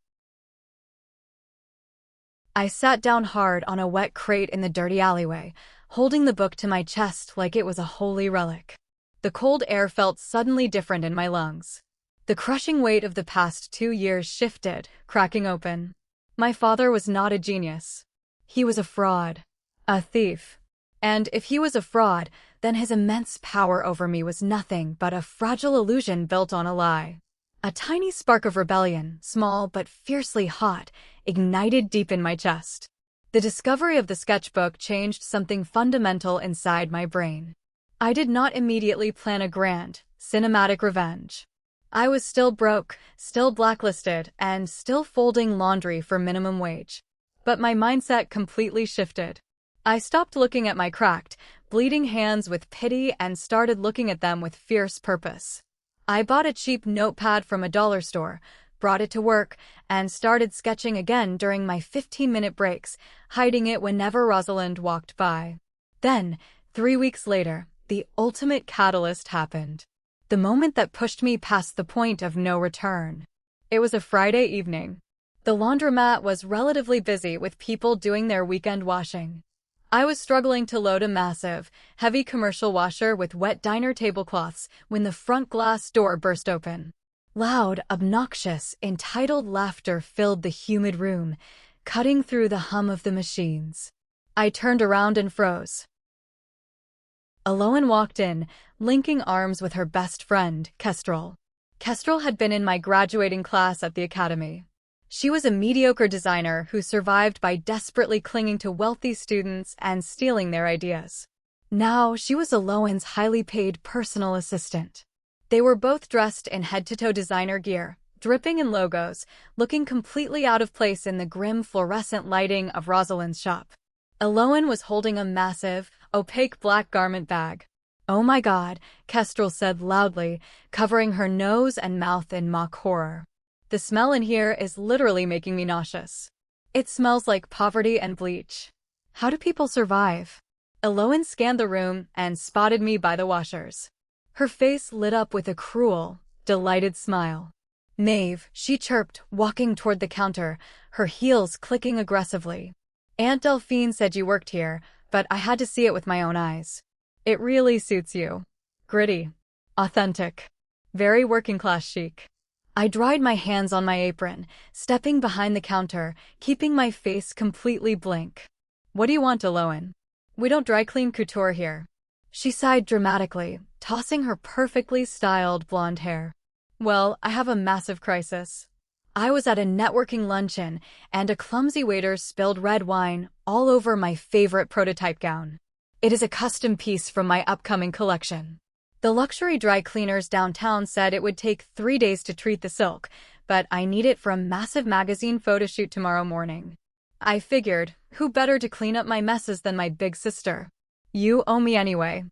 Speaker 1: I sat down hard on a wet crate in the dirty alleyway, holding the book to my chest like it was a holy relic. The cold air felt suddenly different in my lungs. The crushing weight of the past 2 years shifted, cracking open. My father was not a genius. He was a fraud. A thief. And if he was a fraud, then his immense power over me was nothing but a fragile illusion built on a lie. A tiny spark of rebellion, small but fiercely hot, ignited deep in my chest. The discovery of the sketchbook changed something fundamental inside my brain. I did not immediately plan a grand, cinematic revenge. I was still broke, still blacklisted, and still folding laundry for minimum wage. But my mindset completely shifted. I stopped looking at my cracked, bleeding hands with pity and started looking at them with fierce purpose. I bought a cheap notepad from a dollar store, brought it to work, and started sketching again during my 15-minute breaks, hiding it whenever Rosalind walked by. Then, 3 weeks later, the ultimate catalyst happened. The moment that pushed me past the point of no return. It was a Friday evening. The laundromat was relatively busy with people doing their weekend washing. I was struggling to load a massive, heavy commercial washer with wet diner tablecloths when the front glass door burst open. Loud, obnoxious, entitled laughter filled the humid room, cutting through the hum of the machines. I turned around and froze. Aloan walked in, linking arms with her best friend, Kestrel. Kestrel had been in my graduating class at the academy. She was a mediocre designer who survived by desperately clinging to wealthy students and stealing their ideas. Now, she was Aloan's highly paid personal assistant. They were both dressed in head-to-toe designer gear, dripping in logos, looking completely out of place in the grim fluorescent lighting of Rosalind's shop. Aloan was holding a massive, opaque black garment bag. "Oh my God," Kestrel said loudly, covering her nose and mouth in mock horror. "The smell in here is literally making me nauseous. It smells like poverty and bleach. How do people survive?" Aloan scanned the room and spotted me by the washers. Her face lit up with a cruel, delighted smile. Maeve, she chirped, walking toward the counter, her heels clicking aggressively. Aunt Delphine said you worked here, but I had to see it with my own eyes. It really suits you. Gritty. Authentic. Very working-class chic. I dried my hands on my apron, stepping behind the counter, keeping my face completely blank. What do you want, Aloan? We don't dry clean couture here. She sighed dramatically, tossing her perfectly styled blonde hair. Well, I have a massive crisis. I was at a networking luncheon, and a clumsy waiter spilled red wine all over my favorite prototype gown. It is a custom piece from my upcoming collection. The luxury dry cleaners downtown said it would take 3 days to treat the silk, but I need it for a massive magazine photo shoot tomorrow morning. I figured, who better to clean up my messes than my big sister? You owe me anyway.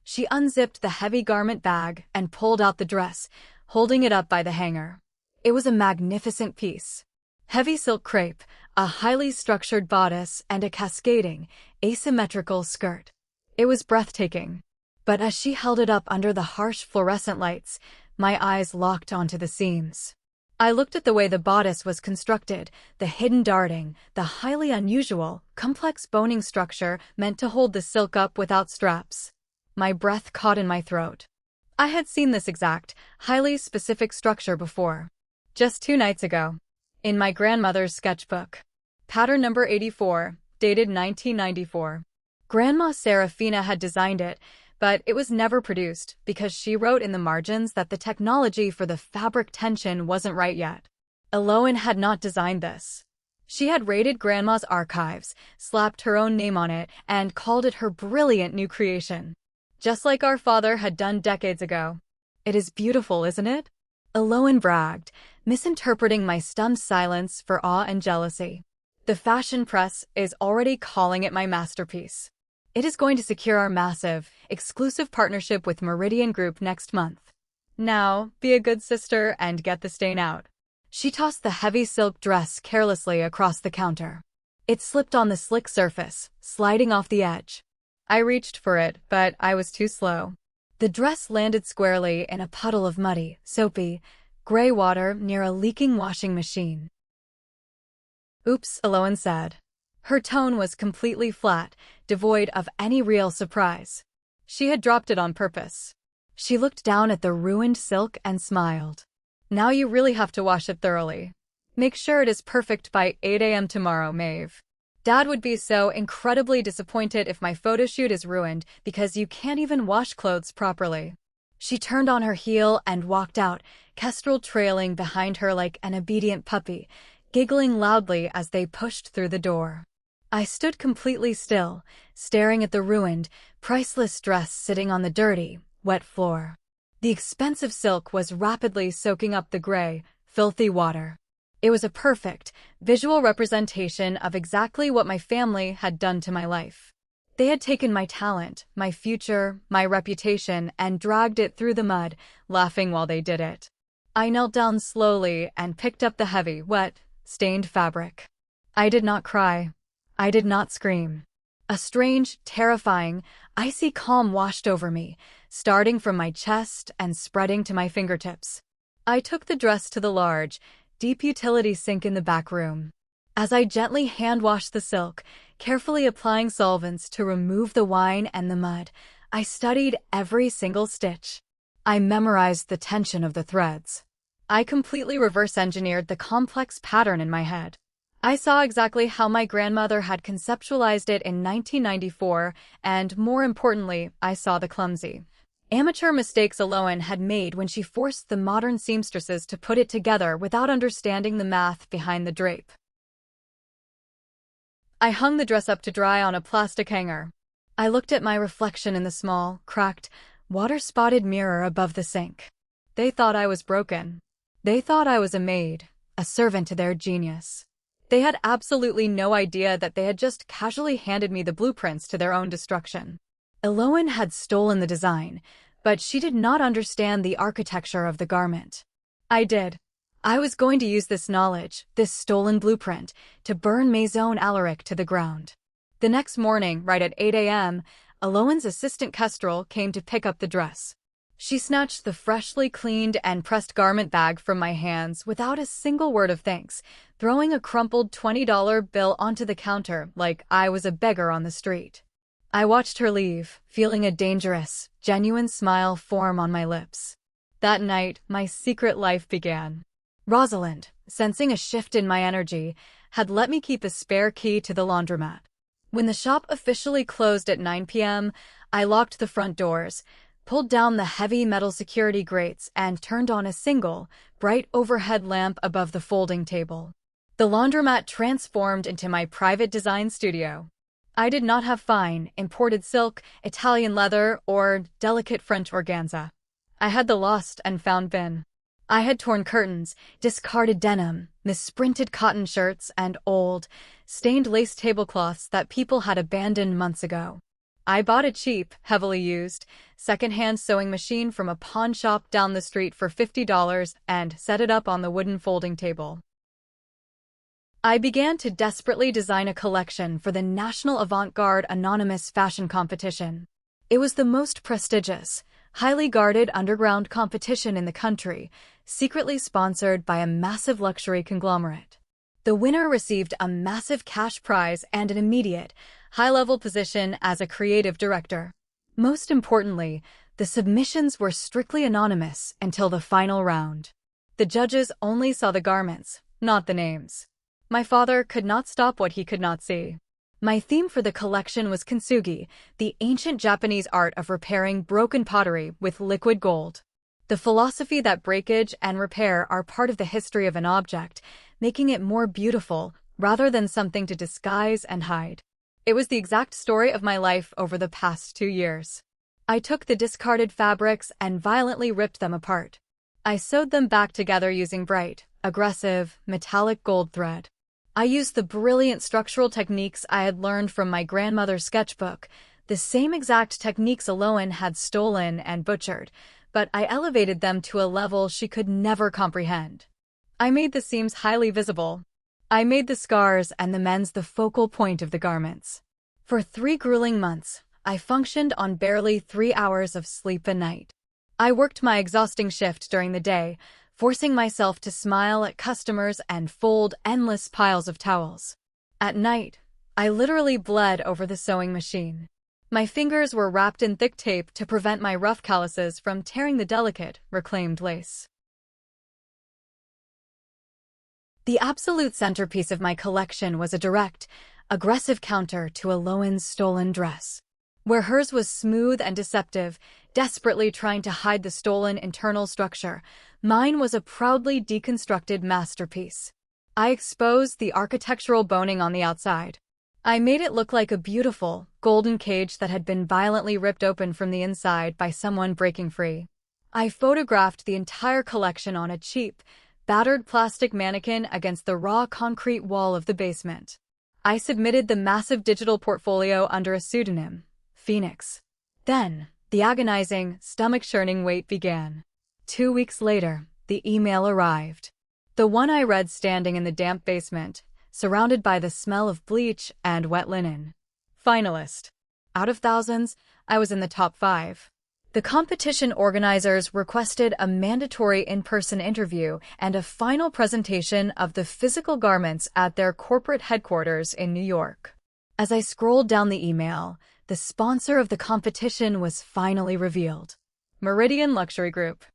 Speaker 1: She unzipped the heavy garment bag and pulled out the dress, holding it up by the hanger. It was a magnificent piece. Heavy silk crepe, a highly structured bodice, and a cascading, asymmetrical skirt. It was breathtaking. But as she held it up under the harsh fluorescent lights, my eyes locked onto the seams. I looked at the way the bodice was constructed, the hidden darting, the highly unusual, complex boning structure meant to hold the silk up without straps. My breath caught in my throat. I had seen this exact, highly specific structure before. Just 2 nights ago. In my grandmother's sketchbook. Pattern number 84, dated 1994. Grandma Serafina had designed it, but it was never produced because she wrote in the margins that the technology for the fabric tension wasn't right yet. Aloan had not designed this. She had raided Grandma's archives, slapped her own name on it, and called it her brilliant new creation. Just like our father had done decades ago. It is beautiful, isn't it? Aloan bragged, misinterpreting my stunned silence for awe and jealousy. The fashion press is already calling it my masterpiece. It is going to secure our massive, exclusive partnership with Meridian Group next month. Now, be a good sister and get the stain out. She tossed the heavy silk dress carelessly across the counter. It slipped on the slick surface, sliding off the edge. I reached for it, but I was too slow. The dress landed squarely in a puddle of muddy, soapy, gray water near a leaking washing machine. Oops, Aloan said. Her tone was completely flat, devoid of any real surprise. She had dropped it on purpose. She looked down at the ruined silk and smiled. Now you really have to wash it thoroughly. Make sure it is perfect by 8 a.m. tomorrow, Maeve. Dad would be so incredibly disappointed if my photo shoot is ruined because you can't even wash clothes properly. She turned on her heel and walked out, Kestrel trailing behind her like an obedient puppy, giggling loudly as they pushed through the door. I stood completely still, staring at the ruined, priceless dress sitting on the dirty, wet floor. The expensive silk was rapidly soaking up the gray, filthy water. It was a perfect, visual representation of exactly what my family had done to my life. They had taken my talent, my future, my reputation, and dragged it through the mud, laughing while they did it. I knelt down slowly and picked up the heavy, wet, stained fabric. I did not cry. I did not scream. A strange, terrifying, icy calm washed over me, starting from my chest and spreading to my fingertips. I took the dress to the large, deep utility sink in the back room. As I gently hand-washed the silk, carefully applying solvents to remove the wine and the mud, I studied every single stitch. I memorized the tension of the threads. I completely reverse-engineered the complex pattern in my head. I saw exactly how my grandmother had conceptualized it in 1994, and more importantly, I saw the clumsy, amateur mistakes Aloan had made when she forced the modern seamstresses to put it together without understanding the math behind the drape. I hung the dress up to dry on a plastic hanger. I looked at my reflection in the small, cracked, water-spotted mirror above the sink. They thought I was broken. They thought I was a maid, a servant to their genius. They had absolutely no idea that they had just casually handed me the blueprints to their own destruction. Aloan had stolen the design, but she did not understand the architecture of the garment. I did. I was going to use this knowledge, this stolen blueprint, to burn Maison Alaric to the ground. The next morning, right at 8 a.m., Aloan's assistant Kestrel came to pick up the dress. She snatched the freshly cleaned and pressed garment bag from my hands without a single word of thanks, throwing a crumpled $20 bill onto the counter like I was a beggar on the street. I watched her leave, feeling a dangerous, genuine smile form on my lips. That night, my secret life began. Rosalind, sensing a shift in my energy, had let me keep a spare key to the laundromat. When the shop officially closed at 9 p.m., I locked the front doors, pulled down the heavy metal security grates, and turned on a single, bright overhead lamp above the folding table. The laundromat transformed into my private design studio. I did not have fine, imported silk, Italian leather, or delicate French organza. I had the lost and found bin. I had torn curtains, discarded denim, misprinted cotton shirts, and old, stained lace tablecloths that people had abandoned months ago. I bought a cheap, heavily used, second-hand sewing machine from a pawn shop down the street for $50 and set it up on the wooden folding table. I began to desperately design a collection for the National Avant-Garde Anonymous Fashion Competition. It was the most prestigious, highly guarded underground competition in the country, secretly sponsored by a massive luxury conglomerate. The winner received a massive cash prize and an immediate, high-level position as a creative director. Most importantly, the submissions were strictly anonymous until the final round. The judges only saw the garments, not the names. My father could not stop what he could not see. My theme for the collection was kintsugi, the ancient Japanese art of repairing broken pottery with liquid gold. The philosophy that breakage and repair are part of the history of an object, making it more beautiful rather than something to disguise and hide. It was the exact story of my life over the past 2 years. I took the discarded fabrics and violently ripped them apart. I sewed them back together using bright, aggressive, metallic gold thread. I used the brilliant structural techniques I had learned from my grandmother's sketchbook, the same exact techniques Aloan had stolen and butchered, but I elevated them to a level she could never comprehend. I made the seams highly visible. I made the scars and the mends the focal point of the garments. For 3 grueling months, I functioned on barely 3 hours of sleep a night. I worked my exhausting shift during the day, forcing myself to smile at customers and fold endless piles of towels. At night, I literally bled over the sewing machine. My fingers were wrapped in thick tape to prevent my rough calluses from tearing the delicate, reclaimed lace. The absolute centerpiece of my collection was a direct, aggressive counter to Aloan's stolen dress. Where hers was smooth and deceptive, desperately trying to hide the stolen internal structure, mine was a proudly deconstructed masterpiece. I exposed the architectural boning on the outside. I made it look like a beautiful, golden cage that had been violently ripped open from the inside by someone breaking free. I photographed the entire collection on a cheap, battered plastic mannequin against the raw concrete wall of the basement. I submitted the massive digital portfolio under a pseudonym, Phoenix. Then, the agonizing, stomach-churning wait began. 2 weeks later, the email arrived. The one I read standing in the damp basement, surrounded by the smell of bleach and wet linen. Finalist. Out of thousands, I was in the top 5. The competition organizers requested a mandatory in-person interview and a final presentation of the physical garments at their corporate headquarters in New York. As I scrolled down the email, the sponsor of the competition was finally revealed. Meridian Luxury Group.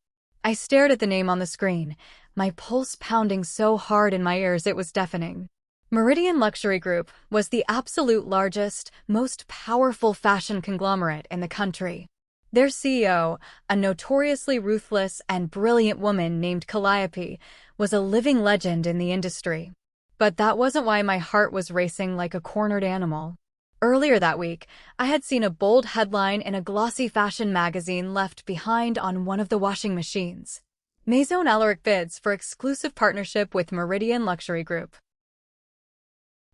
Speaker 1: I stared at the name on the screen, my pulse pounding so hard in my ears it was deafening. Meridian Luxury Group was the absolute largest, most powerful fashion conglomerate in the country. Their CEO, a notoriously ruthless and brilliant woman named Calliope, was a living legend in the industry. But that wasn't why my heart was racing like a cornered animal. Earlier that week, I had seen a bold headline in a glossy fashion magazine left behind on one of the washing machines. Maison Alaric bids for exclusive partnership with Meridian Luxury Group.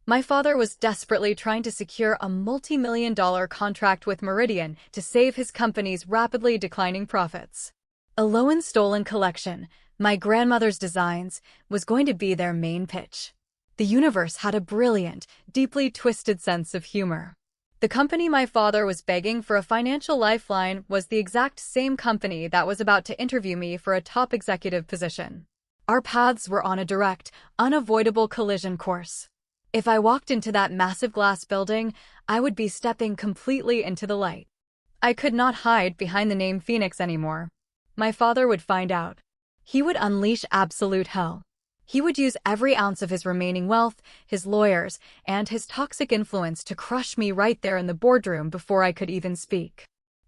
Speaker 1: My father was desperately trying to secure a multi-million-dollar contract with Meridian to save his company's rapidly declining profits. Aloan's stolen collection, my grandmother's designs, was going to be their main pitch. The universe had a brilliant, deeply twisted sense of humor. The company my father was begging for a financial lifeline was the exact same company that was about to interview me for a top executive position. Our paths were on a direct, unavoidable collision course. If I walked into that massive glass building, I would be stepping completely into the light. I could not hide behind the name Phoenix anymore. My father would find out. He would unleash absolute hell. He would use every ounce of his remaining wealth, his lawyers, and his toxic influence to crush me right there in the boardroom before I could even speak.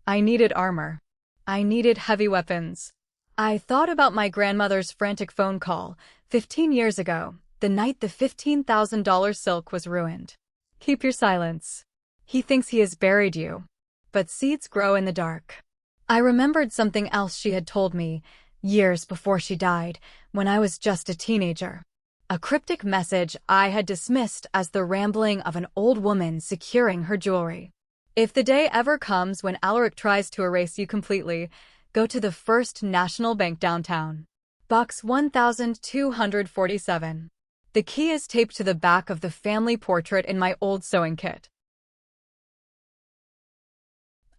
Speaker 1: I needed armor. I needed heavy weapons. I thought about my grandmother's frantic phone call 15 years ago, the night the $15,000 silk was ruined. Keep your silence. He thinks he has buried you. But seeds grow in the dark. I remembered something else she had told me, years before she died, when I was just a teenager. A cryptic message I had dismissed as the rambling of an old woman securing her jewelry. If the day ever comes when Alaric tries to erase you completely, go to the First National Bank downtown. Box 1247. The key is taped to the back of the family portrait in my old sewing kit.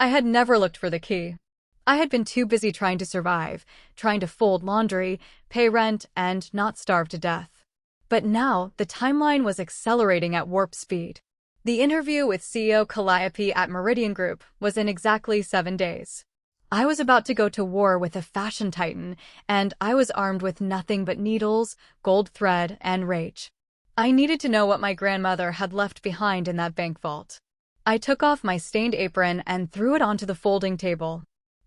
Speaker 1: I had never looked for the key. I had been too busy trying to survive, trying to fold laundry, pay rent, and not starve to death. But now, the timeline was accelerating at warp speed. The interview with CEO Calliope at Meridian Group was in exactly 7 days. I was about to go to war with a fashion titan, and I was armed with nothing but needles, gold thread, and rage. I needed to know what my grandmother had left behind in that bank vault. I took off my stained apron and threw it onto the folding table.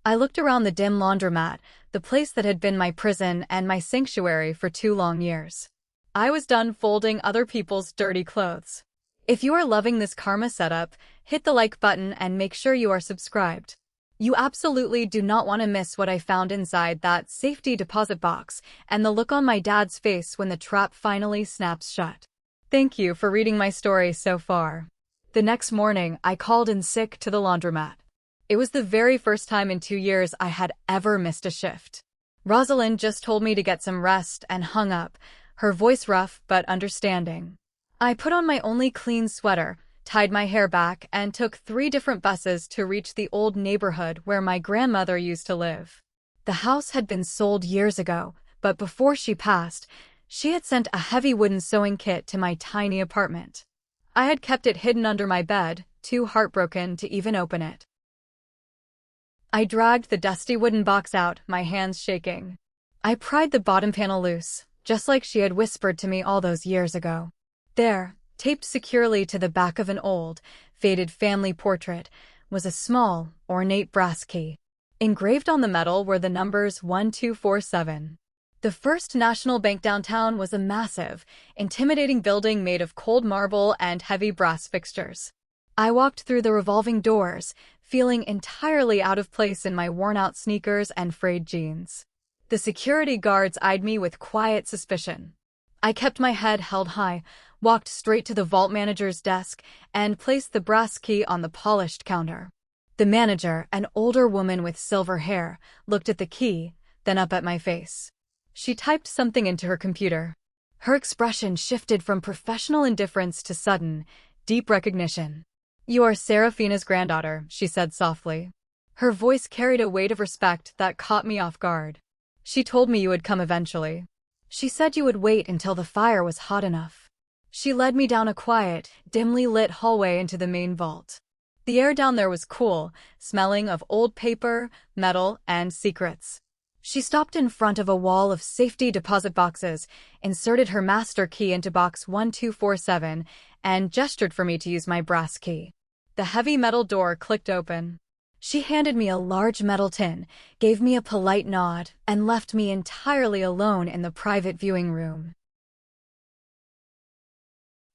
Speaker 1: I looked around the dim laundromat, the place that had been my prison and my sanctuary for 2 long years. I was done folding other people's dirty clothes. If you are loving this karma setup, hit the like button and make sure you are subscribed. You absolutely do not want to miss what I found inside that safety deposit box and the look on my dad's face when the trap finally snaps shut. Thank you for reading my story so far. The next morning, I called in sick to the laundromat. It was the very first time in 2 years I had ever missed a shift. Rosalind just told me to get some rest and hung up, her voice rough but understanding. I put on my only clean sweater, tied my hair back, and took 3 different buses to reach the old neighborhood where my grandmother used to live. The house had been sold years ago, but before she passed, she had sent a heavy wooden sewing kit to my tiny apartment. I had kept it hidden under my bed, too heartbroken to even open it. I dragged the dusty wooden box out, my hands shaking. I pried the bottom panel loose, just like she had whispered to me all those years ago. There, taped securely to the back of an old, faded family portrait, was a small, ornate brass key. Engraved on the metal were the numbers 1247. The First National Bank downtown was a massive, intimidating building made of cold marble and heavy brass fixtures. I walked through the revolving doors, feeling entirely out of place in my worn-out sneakers and frayed jeans. The security guards eyed me with quiet suspicion. I kept my head held high, walked straight to the vault manager's desk, and placed the brass key on the polished counter. The manager, an older woman with silver hair, looked at the key, then up at my face. She typed something into her computer. Her expression shifted from professional indifference to sudden, deep recognition. "You are Seraphina's granddaughter," she said softly. Her voice carried a weight of respect that caught me off guard. "She told me you would come eventually. She said you would wait until the fire was hot enough." She led me down a quiet, dimly lit hallway into the main vault. The air down there was cool, smelling of old paper, metal, and secrets. She stopped in front of a wall of safety deposit boxes, inserted her master key into box 1247, and gestured for me to use my brass key. The heavy metal door clicked open. She handed me a large metal tin, gave me a polite nod, and left me entirely alone in the private viewing room.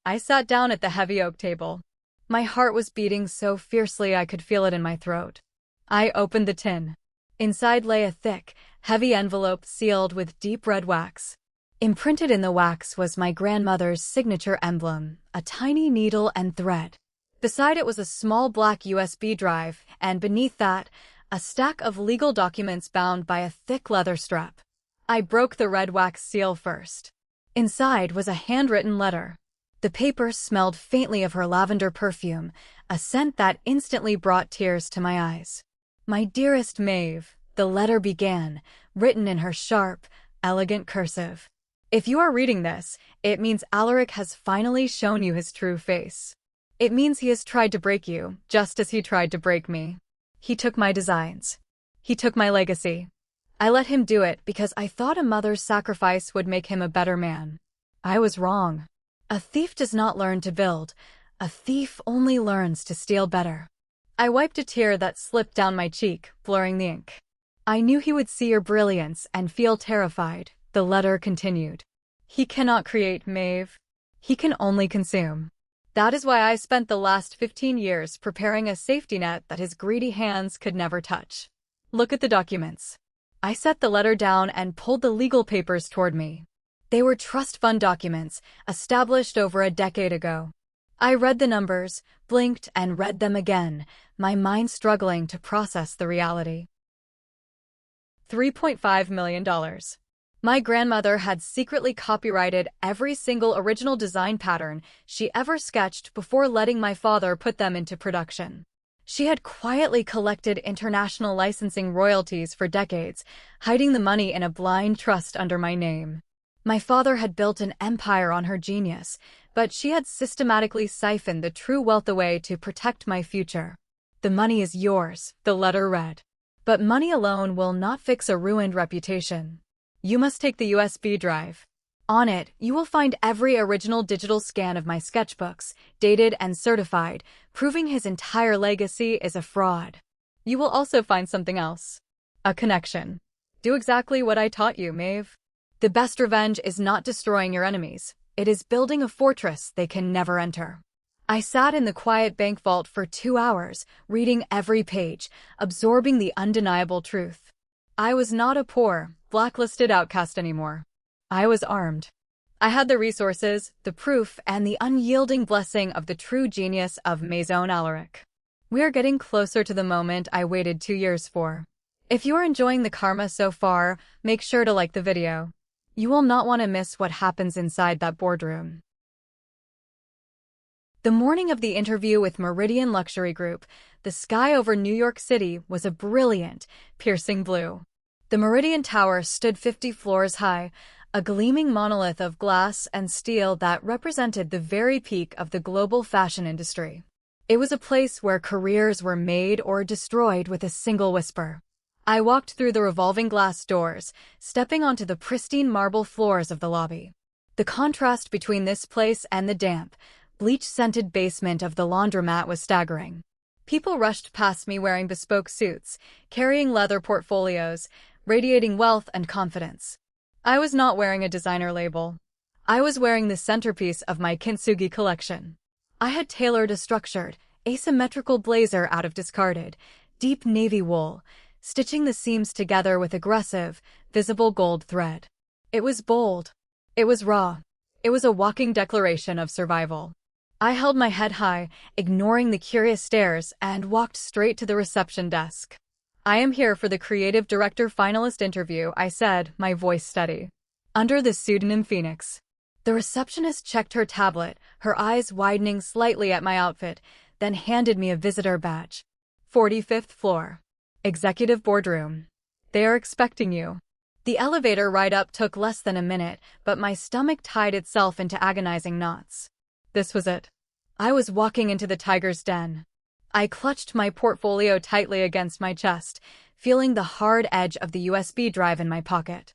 Speaker 1: I sat down at the heavy oak table. My heart was beating so fiercely I could feel it in my throat. I opened the tin. Inside lay a thick, heavy envelope sealed with deep red wax. Imprinted in the wax was my grandmother's signature emblem, a tiny needle and thread. Beside it was a small black USB drive, and beneath that, a stack of legal documents bound by a thick leather strap. I broke the red wax seal first. Inside was a handwritten letter. The paper smelled faintly of her lavender perfume, a scent that instantly brought tears to my eyes. "My dearest Maeve," the letter began, written in her sharp, elegant cursive. "If you are reading this, it means Alaric has finally shown you his true face. It means he has tried to break you, just as he tried to break me. He took my designs. He took my legacy. I let him do it because I thought a mother's sacrifice would make him a better man. I was wrong. A thief does not learn to build. A thief only learns to steal better." I wiped a tear that slipped down my cheek, blurring the ink. "I knew he would see your brilliance and feel terrified," the letter continued. "He cannot create, Maeve. He can only consume. That is why I spent the last 15 years preparing a safety net that his greedy hands could never touch. Look at the documents." I set the letter down and pulled the legal papers toward me. They were trust fund documents, established over a decade ago. I read the numbers, blinked, and read them again, my mind struggling to process the reality. $3.5 million. My grandmother had secretly copyrighted every single original design pattern she ever sketched before letting my father put them into production. She had quietly collected international licensing royalties for decades, hiding the money in a blind trust under my name. My father had built an empire on her genius, but she had systematically siphoned the true wealth away to protect my future. "The money is yours," the letter read. "But money alone will not fix a ruined reputation. You must take the USB drive. On it, you will find every original digital scan of my sketchbooks, dated and certified, proving his entire legacy is a fraud. You will also find something else. A connection. Do exactly what I taught you, Maeve. The best revenge is not destroying your enemies. It is building a fortress they can never enter." I sat in the quiet bank vault for 2 hours, reading every page, absorbing the undeniable truth. I was not a poor, blacklisted outcast anymore. I was armed. I had the resources, the proof, and the unyielding blessing of the true genius of Maison Alaric. We are getting closer to the moment I waited 2 years for. If you are enjoying the karma so far, make sure to like the video. You will not want to miss what happens inside that boardroom. The morning of the interview with Meridian Luxury Group, the sky over New York City was a brilliant, piercing blue. The Meridian Tower stood 50 floors high, a gleaming monolith of glass and steel that represented the very peak of the global fashion industry. It was a place where careers were made or destroyed with a single whisper. I walked through the revolving glass doors, stepping onto the pristine marble floors of the lobby. The contrast between this place and the damp, bleach-scented basement of the laundromat was staggering. People rushed past me wearing bespoke suits, carrying leather portfolios, radiating wealth and confidence. I was not wearing a designer label. I was wearing the centerpiece of my kintsugi collection. I had tailored a structured, asymmetrical blazer out of discarded, deep navy wool, stitching the seams together with aggressive, visible gold thread. It was bold. It was raw. It was a walking declaration of survival. I held my head high, ignoring the curious stares, and walked straight to the reception desk. "I am here for the creative director finalist interview," I said, my voice steady. "Under the pseudonym Phoenix." The receptionist checked her tablet, her eyes widening slightly at my outfit, then handed me a visitor badge. 45th floor. Executive boardroom. They are expecting you. The elevator ride up took less than a minute, but my stomach tied itself into agonizing knots. This was it. I was walking into the tiger's den. I clutched my portfolio tightly against my chest, feeling the hard edge of the USB drive in my pocket.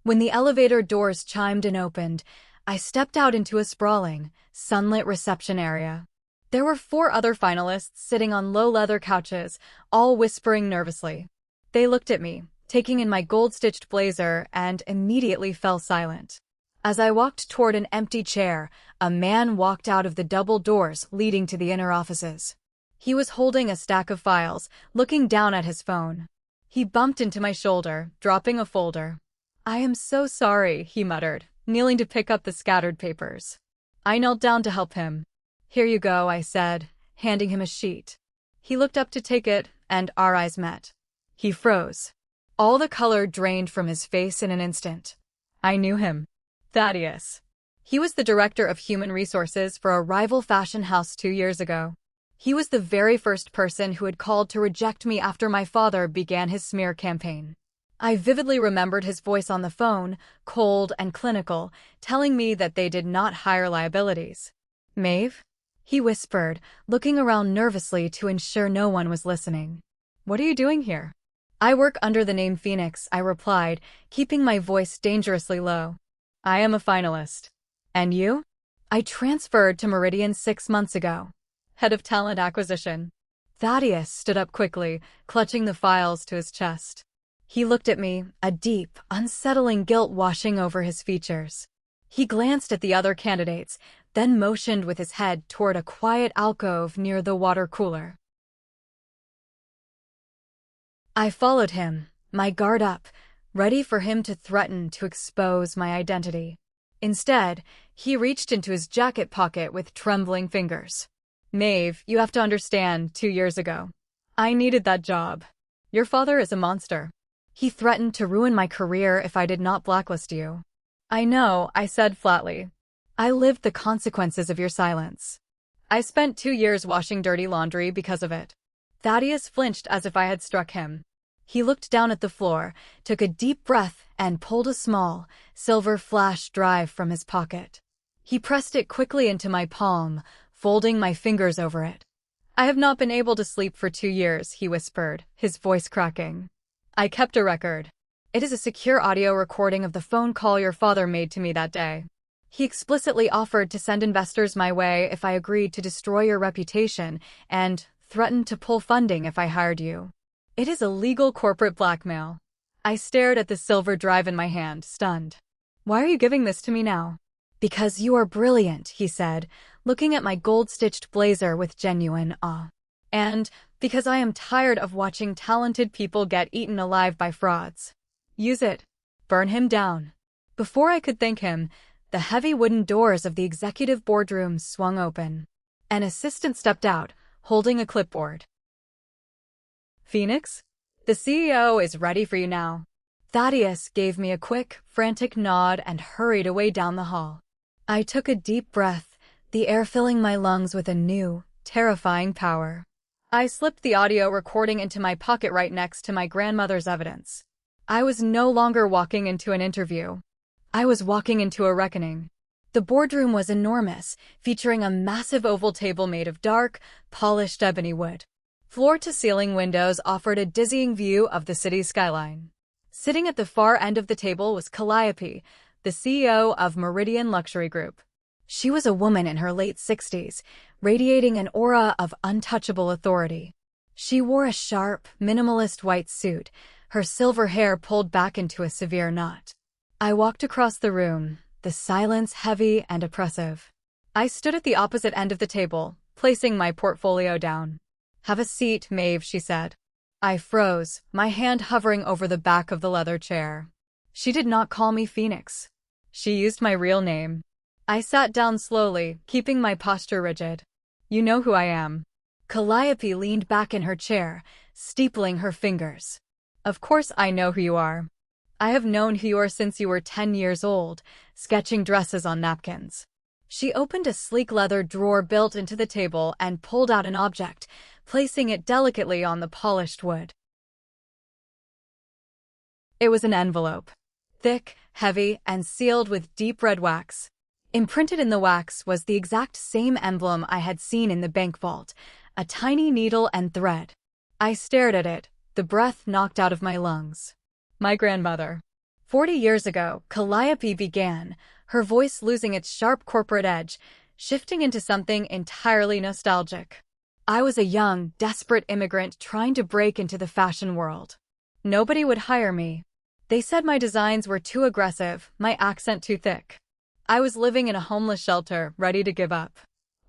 Speaker 1: When the elevator doors chimed and opened, I stepped out into a sprawling, sunlit reception area. There were 4 other finalists sitting on low leather couches, all whispering nervously. They looked at me, taking in my gold-stitched blazer, and immediately fell silent. As I walked toward an empty chair, a man walked out of the double doors leading to the inner offices. He was holding a stack of files, looking down at his phone. He bumped into my shoulder, dropping a folder. "I am so sorry," he muttered, kneeling to pick up the scattered papers. I knelt down to help him. "Here you go," I said, handing him a sheet. He looked up to take it, and our eyes met. He froze. All the color drained from his face in an instant. I knew him. Thaddeus. He was the director of human resources for a rival fashion house 2 years ago. He was the very first person who had called to reject me after my father began his smear campaign. I vividly remembered his voice on the phone, cold and clinical, telling me that they did not hire liabilities. "Maeve?" he whispered, looking around nervously to ensure no one was listening. "What are you doing here?" "I work under the name Phoenix," I replied, keeping my voice dangerously low. "I am a finalist." "And you?" "I transferred to Meridian 6 months ago. Head of Talent Acquisition." Thaddeus stood up quickly, clutching the files to his chest. He looked at me, a deep, unsettling guilt washing over his features. He glanced at the other candidates, then motioned with his head toward a quiet alcove near the water cooler. I followed him, my guard up, ready for him to threaten to expose my identity. Instead, he reached into his jacket pocket with trembling fingers. "Maeve, you have to understand, 2 years ago, I needed that job. Your father is a monster. He threatened to ruin my career if I did not blacklist you." "I know," I said flatly. "I lived the consequences of your silence. I spent 2 years washing dirty laundry because of it." Thaddeus flinched as if I had struck him. He looked down at the floor, took a deep breath, and pulled a small, silver flash drive from his pocket. He pressed it quickly into my palm, folding my fingers over it. "I have not been able to sleep for 2 years, he whispered, his voice cracking. "I kept a record. It is a secure audio recording of the phone call your father made to me that day. He explicitly offered to send investors my way if I agreed to destroy your reputation and threatened to pull funding if I hired you. It is illegal corporate blackmail." I stared at the silver drive in my hand, stunned. "Why are you giving this to me now?" "Because you are brilliant," he said, looking at my gold-stitched blazer with genuine awe. "And because I am tired of watching talented people get eaten alive by frauds. Use it. Burn him down." Before I could thank him, the heavy wooden doors of the executive boardroom swung open. An assistant stepped out, holding a clipboard. "Phoenix? The CEO is ready for you now." Thaddeus gave me a quick, frantic nod and hurried away down the hall. I took a deep breath, the air filling my lungs with a new, terrifying power. I slipped the audio recording into my pocket right next to my grandmother's evidence. I was no longer walking into an interview. I was walking into a reckoning. The boardroom was enormous, featuring a massive oval table made of dark, polished ebony wood. Floor-to-ceiling windows offered a dizzying view of the city's skyline. Sitting at the far end of the table was Calliope, the CEO of Meridian Luxury Group. She was a woman in her late 60s, radiating an aura of untouchable authority. She wore a sharp, minimalist white suit, her silver hair pulled back into a severe knot. I walked across the room, the silence heavy and oppressive. I stood at the opposite end of the table, placing my portfolio down. "Have a seat, Maeve," she said. I froze, my hand hovering over the back of the leather chair. She did not call me Phoenix. She used my real name. I sat down slowly, keeping my posture rigid. "You know who I am." Calliope leaned back in her chair, steepling her fingers. "Of course I know who you are. I have known who you are since you were 10 years old, sketching dresses on napkins." She opened a sleek leather drawer built into the table and pulled out an object, placing it delicately on the polished wood. It was an envelope. Thick, heavy, and sealed with deep red wax. Imprinted in the wax was the exact same emblem I had seen in the bank vault, a tiny needle and thread. I stared at it, the breath knocked out of my lungs. My grandmother. 40 years ago, Calliope began, her voice losing its sharp corporate edge, shifting into something entirely nostalgic. I was a young, desperate immigrant trying to break into the fashion world. Nobody would hire me. They said my designs were too aggressive, my accent too thick. I was living in a homeless shelter, ready to give up.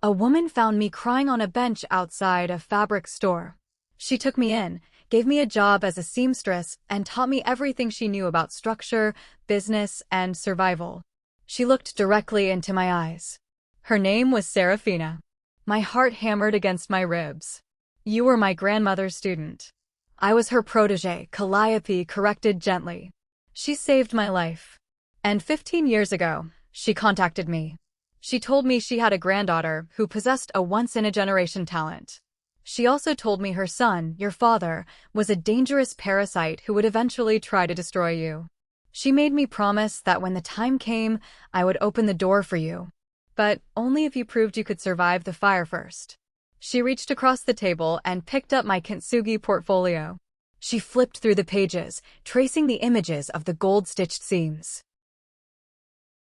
Speaker 1: A woman found me crying on a bench outside a fabric store. She took me in, gave me a job as a seamstress, and taught me everything she knew about structure, business, and survival. She looked directly into my eyes. Her name was Serafina. My heart hammered against my ribs. "You were my grandmother's student." "I was her protege," Calliope corrected gently. "She saved my life. And 15 years ago, She contacted me. She told me she had a granddaughter who possessed a once-in-a-generation talent. She also told me her son, your father, was a dangerous parasite who would eventually try to destroy you. She made me promise that when the time came, I would open the door for you. But only if you proved you could survive the fire first. She reached across the table and picked up my kintsugi portfolio. She flipped through the pages, tracing the images of the gold-stitched seams.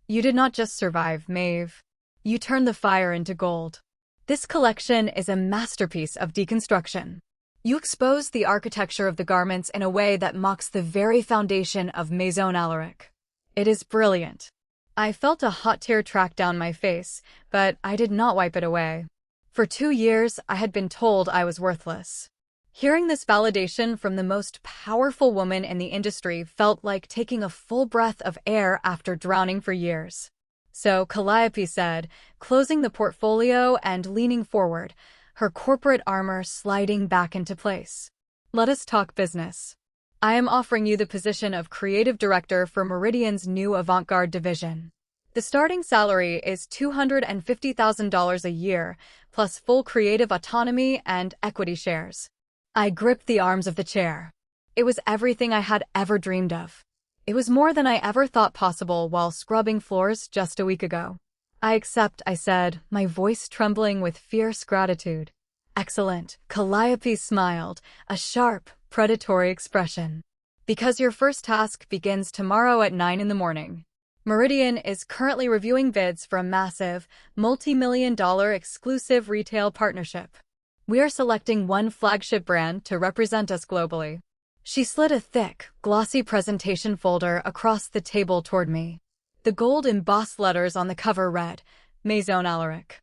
Speaker 1: You did not just survive, Maeve. You turned the fire into gold. This collection is a masterpiece of deconstruction. You expose the architecture of the garments in a way that mocks the very foundation of Maison Alaric. It is brilliant. I felt a hot tear track down my face, but I did not wipe it away. For 2 years, I had been told I was worthless. Hearing this validation from the most powerful woman in the industry felt like taking a full breath of air after drowning for years. So Calliope said, closing the portfolio and leaning forward, her corporate armor sliding back into place. Let us talk business. I am offering you the position of creative director for Meridian's new avant-garde division. The starting salary is $250,000 a year, plus full creative autonomy and equity shares. I gripped the arms of the chair. It was everything I had ever dreamed of. It was more than I ever thought possible while scrubbing floors just a week ago. I accept, I said, my voice trembling with fierce gratitude. Excellent, Calliope smiled, a sharp, predatory expression. Because your first task begins tomorrow at 9 in the morning. Meridian is currently reviewing bids for a massive, multi-million-dollar exclusive retail partnership. We are selecting one flagship brand to represent us globally. She slid a thick, glossy presentation folder across the table toward me. The gold embossed letters on the cover read, Maison Alaric.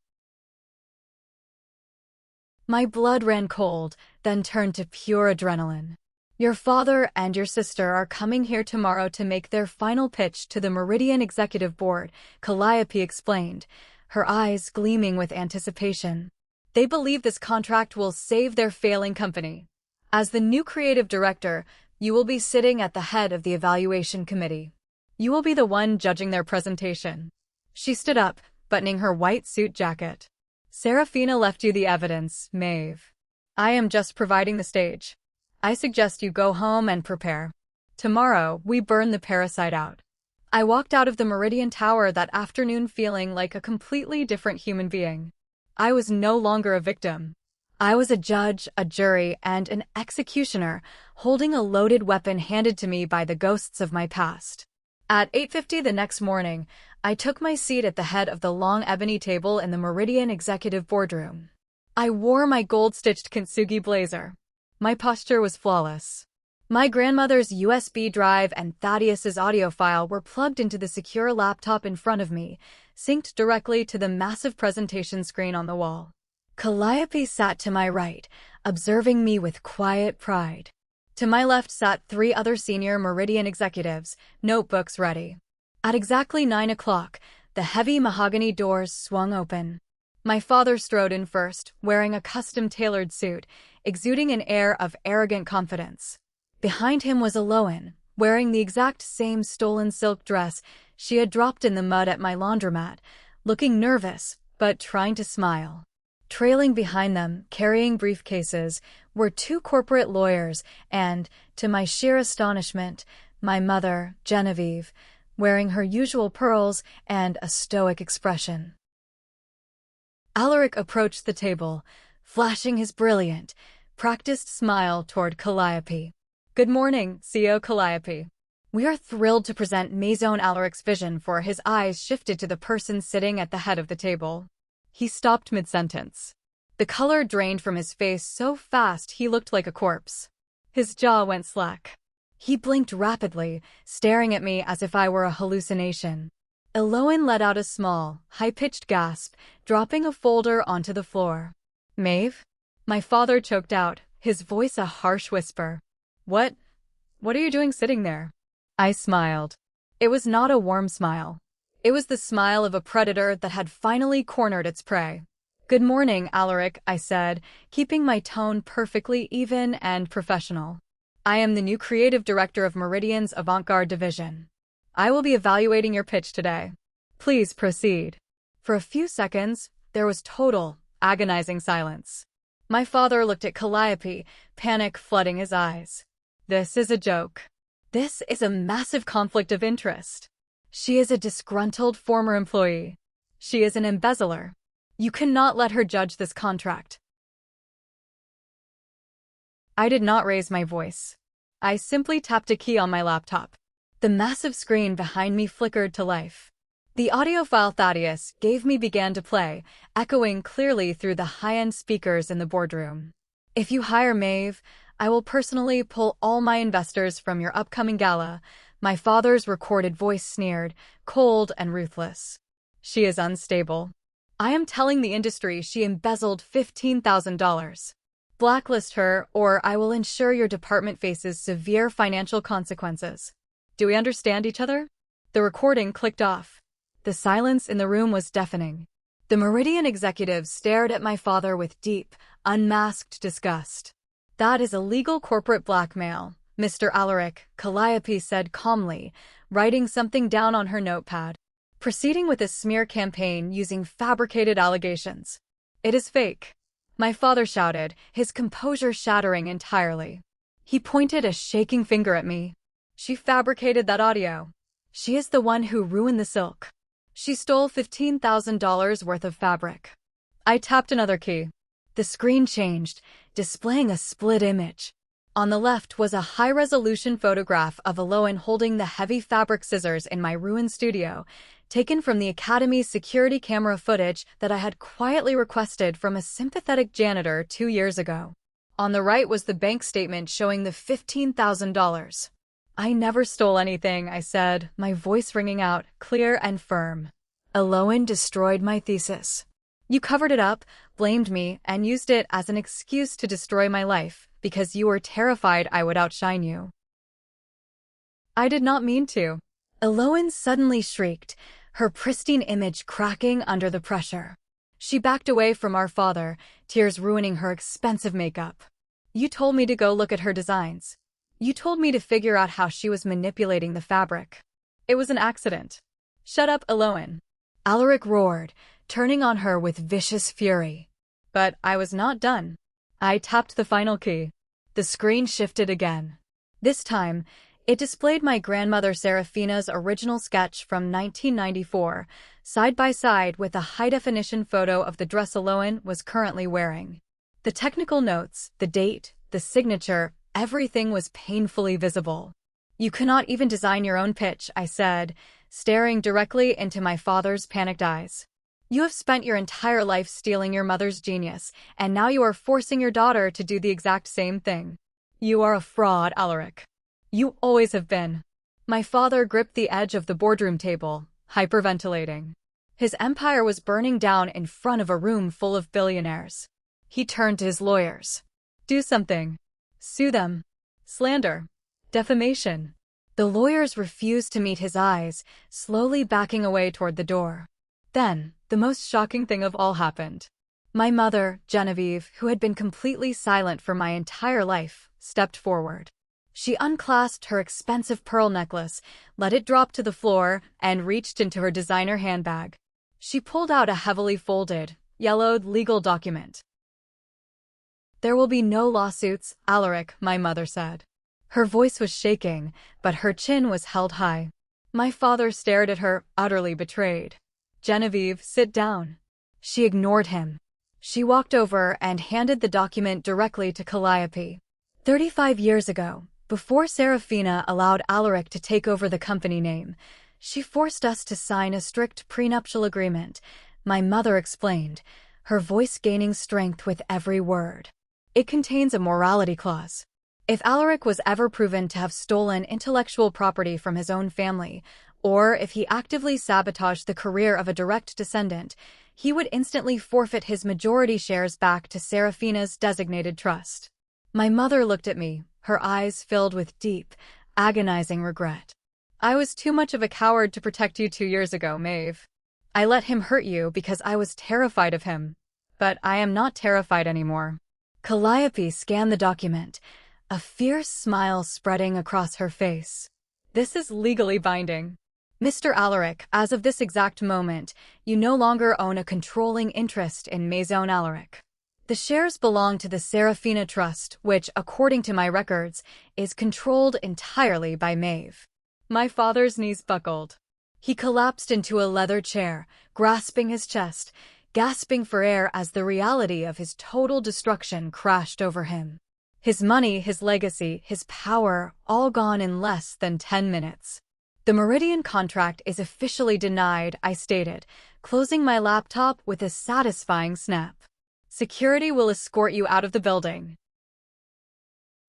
Speaker 1: My blood ran cold, then turned to pure adrenaline. Your father and your sister are coming here tomorrow to make their final pitch to the Meridian Executive Board, Calliope explained, her eyes gleaming with anticipation. They believe this contract will save their failing company. As the new creative director, you will be sitting at the head of the evaluation committee. You will be the one judging their presentation. She stood up, buttoning her white suit jacket. Serafina left you the evidence, Maeve. I am just providing the stage. I suggest you go home and prepare. Tomorrow, we burn the parasite out. I walked out of the Meridian Tower that afternoon feeling like a completely different human being. I was no longer a victim. I was a judge, a jury, and an executioner, holding a loaded weapon handed to me by the ghosts of my past. At 8:50 the next morning, I took my seat at the head of the long ebony table in the Meridian Executive Boardroom. I wore my gold-stitched kintsugi blazer. My posture was flawless. My grandmother's USB drive and Thaddeus's audio file were plugged into the secure laptop in front of me, synced directly to the massive presentation screen on the wall. Calliope sat to my right, observing me with quiet pride. To my left sat 3 other senior Meridian executives, notebooks ready. At exactly 9 o'clock, the heavy mahogany doors swung open. My father strode in first, wearing a custom-tailored suit, exuding an air of arrogant confidence. Behind him was Eloan, wearing the exact same stolen silk dress she had dropped in the mud at my laundromat, looking nervous, but trying to smile. Trailing behind them, carrying briefcases, were 2 corporate lawyers and, to my sheer astonishment, my mother, Genevieve, wearing her usual pearls and a stoic expression. Alaric approached the table, flashing his brilliant, practiced smile toward Calliope. Good morning, CEO Calliope. We are thrilled to present Maison Alaric's vision for his eyes shifted to the person sitting at the head of the table. He stopped mid-sentence. The color drained from his face so fast he looked like a corpse. His jaw went slack. He blinked rapidly, staring at me as if I were a hallucination. Eloan let out a small, high-pitched gasp, dropping a folder onto the floor. Maeve? My father choked out, his voice a harsh whisper. What are you doing sitting there? I smiled. It was not a warm smile. It was the smile of a predator that had finally cornered its prey. Good morning, Alaric, I said, keeping my tone perfectly even and professional. I am the new creative director of Meridian's avant-garde division. I will be evaluating your pitch today. Please proceed. For a few seconds, there was total, agonizing silence. My father looked at Calliope, panic flooding his eyes. This is a joke. This is a massive conflict of interest. She is a disgruntled former employee. She is an embezzler. You cannot let her judge this contract. I did not raise my voice. I simply tapped a key on my laptop. The massive screen behind me flickered to life. The audio file Thaddeus gave me began to play, echoing clearly through the high-end speakers in the boardroom. If you hire Maeve, I will personally pull all my investors from your upcoming gala. My father's recorded voice sneered, cold and ruthless. She is unstable. I am telling the industry she embezzled $15,000. Blacklist her, or I will ensure your department faces severe financial consequences. Do we understand each other? The recording clicked off. The silence in the room was deafening. The Meridian executives stared at my father with deep, unmasked disgust. That is illegal corporate blackmail, Mr. Alaric, Calliope said calmly, writing something down on her notepad. Proceeding with a smear campaign using fabricated allegations. It is fake. My father shouted, his composure shattering entirely. He pointed a shaking finger at me. She fabricated that audio. She is the one who ruined the silk. She stole $15,000 worth of fabric. I tapped another key. The screen changed, displaying a split image. On the left was a high-resolution photograph of Aloan holding the heavy fabric scissors in my ruined studio, taken from the Academy's security camera footage that I had quietly requested from a sympathetic janitor 2 years ago. On the right was the bank statement showing the $15,000. I never stole anything, I said, my voice ringing out, clear and firm. Aloan destroyed my thesis. You covered it up, blamed me, and used it as an excuse to destroy my life, because you were terrified I would outshine you. I did not mean to. Aloan suddenly shrieked, her pristine image cracking under the pressure. She backed away from our father, tears ruining her expensive makeup. You told me to go look at her designs. You told me to figure out how she was manipulating the fabric. It was an accident. Shut up, Aloan. Alaric roared, turning on her with vicious fury. But I was not done. I tapped the final key. The screen shifted again. This time, it displayed my grandmother Serafina's original sketch from 1994, side by side with a high-definition photo of the dress Aloan was currently wearing. The technical notes, the date, the signature, everything was painfully visible. You cannot even design your own pitch, I said, staring directly into my father's panicked eyes. You have spent your entire life stealing your mother's genius, and now you are forcing your daughter to do the exact same thing. You are a fraud, Alaric. You always have been. My father gripped the edge of the boardroom table, hyperventilating. His empire was burning down in front of a room full of billionaires. He turned to his lawyers. Do something. Sue them. Slander. Defamation. The lawyers refused to meet his eyes, slowly backing away toward the door. Then, the most shocking thing of all happened. My mother, Genevieve, who had been completely silent for my entire life, stepped forward. She unclasped her expensive pearl necklace, let it drop to the floor, and reached into her designer handbag. She pulled out a heavily folded, yellowed legal document. There will be no lawsuits, Alaric, my mother said. Her voice was shaking, but her chin was held high. My father stared at her, utterly betrayed. Genevieve, sit down. She ignored him. She walked over and handed the document directly to Calliope. 35 years ago, before Serafina allowed Alaric to take over the company name, she forced us to sign a strict prenuptial agreement, my mother explained, her voice gaining strength with every word. It contains a morality clause. If Alaric was ever proven to have stolen intellectual property from his own family, or if he actively sabotaged the career of a direct descendant, he would instantly forfeit his majority shares back to Serafina's designated trust. My mother looked at me, her eyes filled with deep, agonizing regret. I was too much of a coward to protect you 2 years ago, Maeve. I let him hurt you because I was terrified of him. But I am not terrified anymore. Calliope scanned the document, a fierce smile spreading across her face. This is legally binding. Mr. Alaric, as of this exact moment, you no longer own a controlling interest in Maison Alaric. The shares belong to the Serafina Trust, which, according to my records, is controlled entirely by Maeve. My father's knees buckled. He collapsed into a leather chair, grasping his chest, gasping for air as the reality of his total destruction crashed over him. His money, his legacy, his power, all gone in less than 10 minutes. The Meridian contract is officially denied, I stated, closing my laptop with a satisfying snap. Security will escort you out of the building.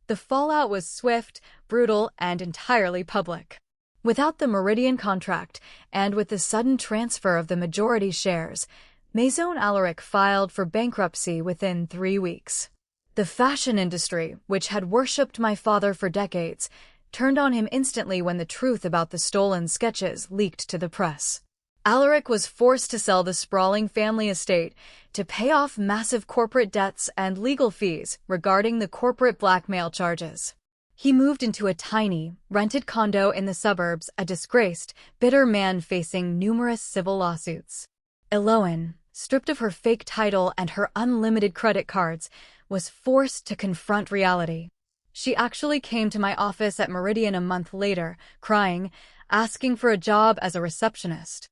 Speaker 1: The fallout was swift, brutal, and entirely public. Without the Meridian contract, and with the sudden transfer of the majority shares, Maison Alaric filed for bankruptcy within 3 weeks. The fashion industry, which had worshipped my father for decades, turned on him instantly when the truth about the stolen sketches leaked to the press. Alaric was forced to sell the sprawling family estate to pay off massive corporate debts and legal fees regarding the corporate blackmail charges. He moved into a tiny, rented condo in the suburbs, a disgraced, bitter man facing numerous civil lawsuits. Eloane, stripped of her fake title and her unlimited credit cards, was forced to confront reality. She actually came to my office at Meridian a month later, crying, asking for a job as a receptionist.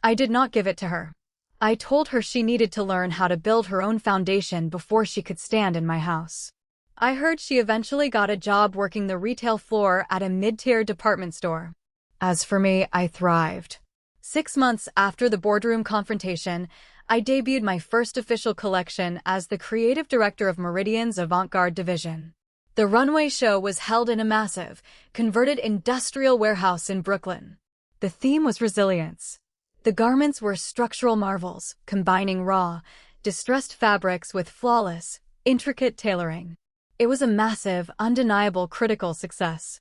Speaker 1: I did not give it to her. I told her she needed to learn how to build her own foundation before she could stand in my house. I heard she eventually got a job working the retail floor at a mid-tier department store. As for me, I thrived. 6 months after the boardroom confrontation, I debuted my first official collection as the creative director of Meridian's avant-garde division. The runway show was held in a massive, converted industrial warehouse in Brooklyn. The theme was resilience. The garments were structural marvels, combining raw, distressed fabrics with flawless, intricate tailoring. It was a massive, undeniable critical success.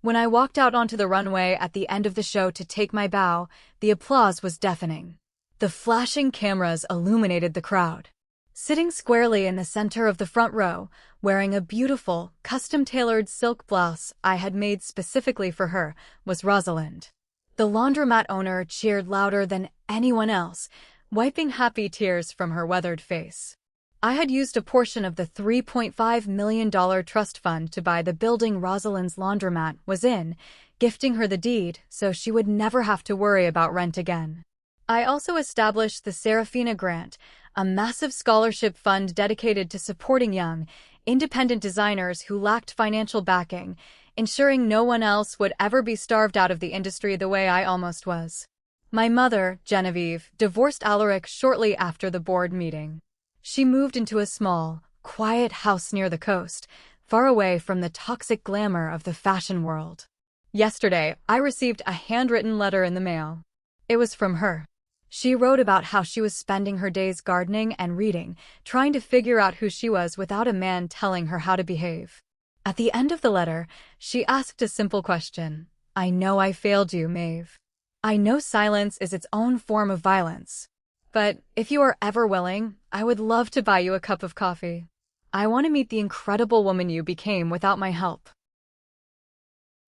Speaker 1: When I walked out onto the runway at the end of the show to take my bow, the applause was deafening. The flashing cameras illuminated the crowd. Sitting squarely in the center of the front row, wearing a beautiful, custom-tailored silk blouse I had made specifically for her, was Rosalind. The laundromat owner cheered louder than anyone else, wiping happy tears from her weathered face. I had used a portion of the $3.5 million trust fund to buy the building Rosalind's laundromat was in, gifting her the deed so she would never have to worry about rent again. I also established the Serafina Grant, a massive scholarship fund dedicated to supporting young, independent designers who lacked financial backing, ensuring no one else would ever be starved out of the industry the way I almost was. My mother, Genevieve, divorced Alaric shortly after the board meeting. She moved into a small, quiet house near the coast, far away from the toxic glamour of the fashion world. Yesterday, I received a handwritten letter in the mail. It was from her. She wrote about how she was spending her days gardening and reading, trying to figure out who she was without a man telling her how to behave. At the end of the letter, she asked a simple question. I know I failed you, Maeve. I know silence is its own form of violence. But if you are ever willing, I would love to buy you a cup of coffee. I want to meet the incredible woman you became without my help.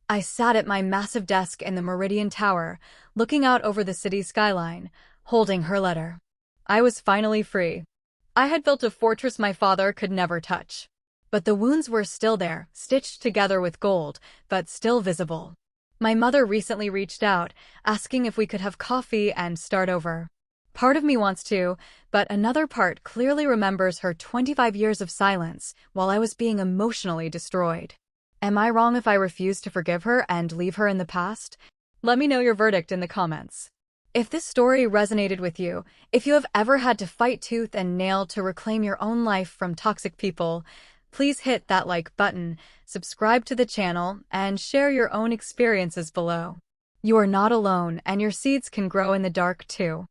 Speaker 1: I sat at my massive desk in the Meridian Tower, looking out over the city skyline, holding her letter. I was finally free. I had built a fortress my father could never touch. But the wounds were still there, stitched together with gold, but still visible. My mother recently reached out, asking if we could have coffee and start over. Part of me wants to, but another part clearly remembers her 25 years of silence while I was being emotionally destroyed. Am I wrong if I refuse to forgive her and leave her in the past? Let me know your verdict in the comments. If this story resonated with you, if you have ever had to fight tooth and nail to reclaim your own life from toxic people, please hit that like button, subscribe to the channel, and share your own experiences below. You are not alone, and your seeds can grow in the dark too.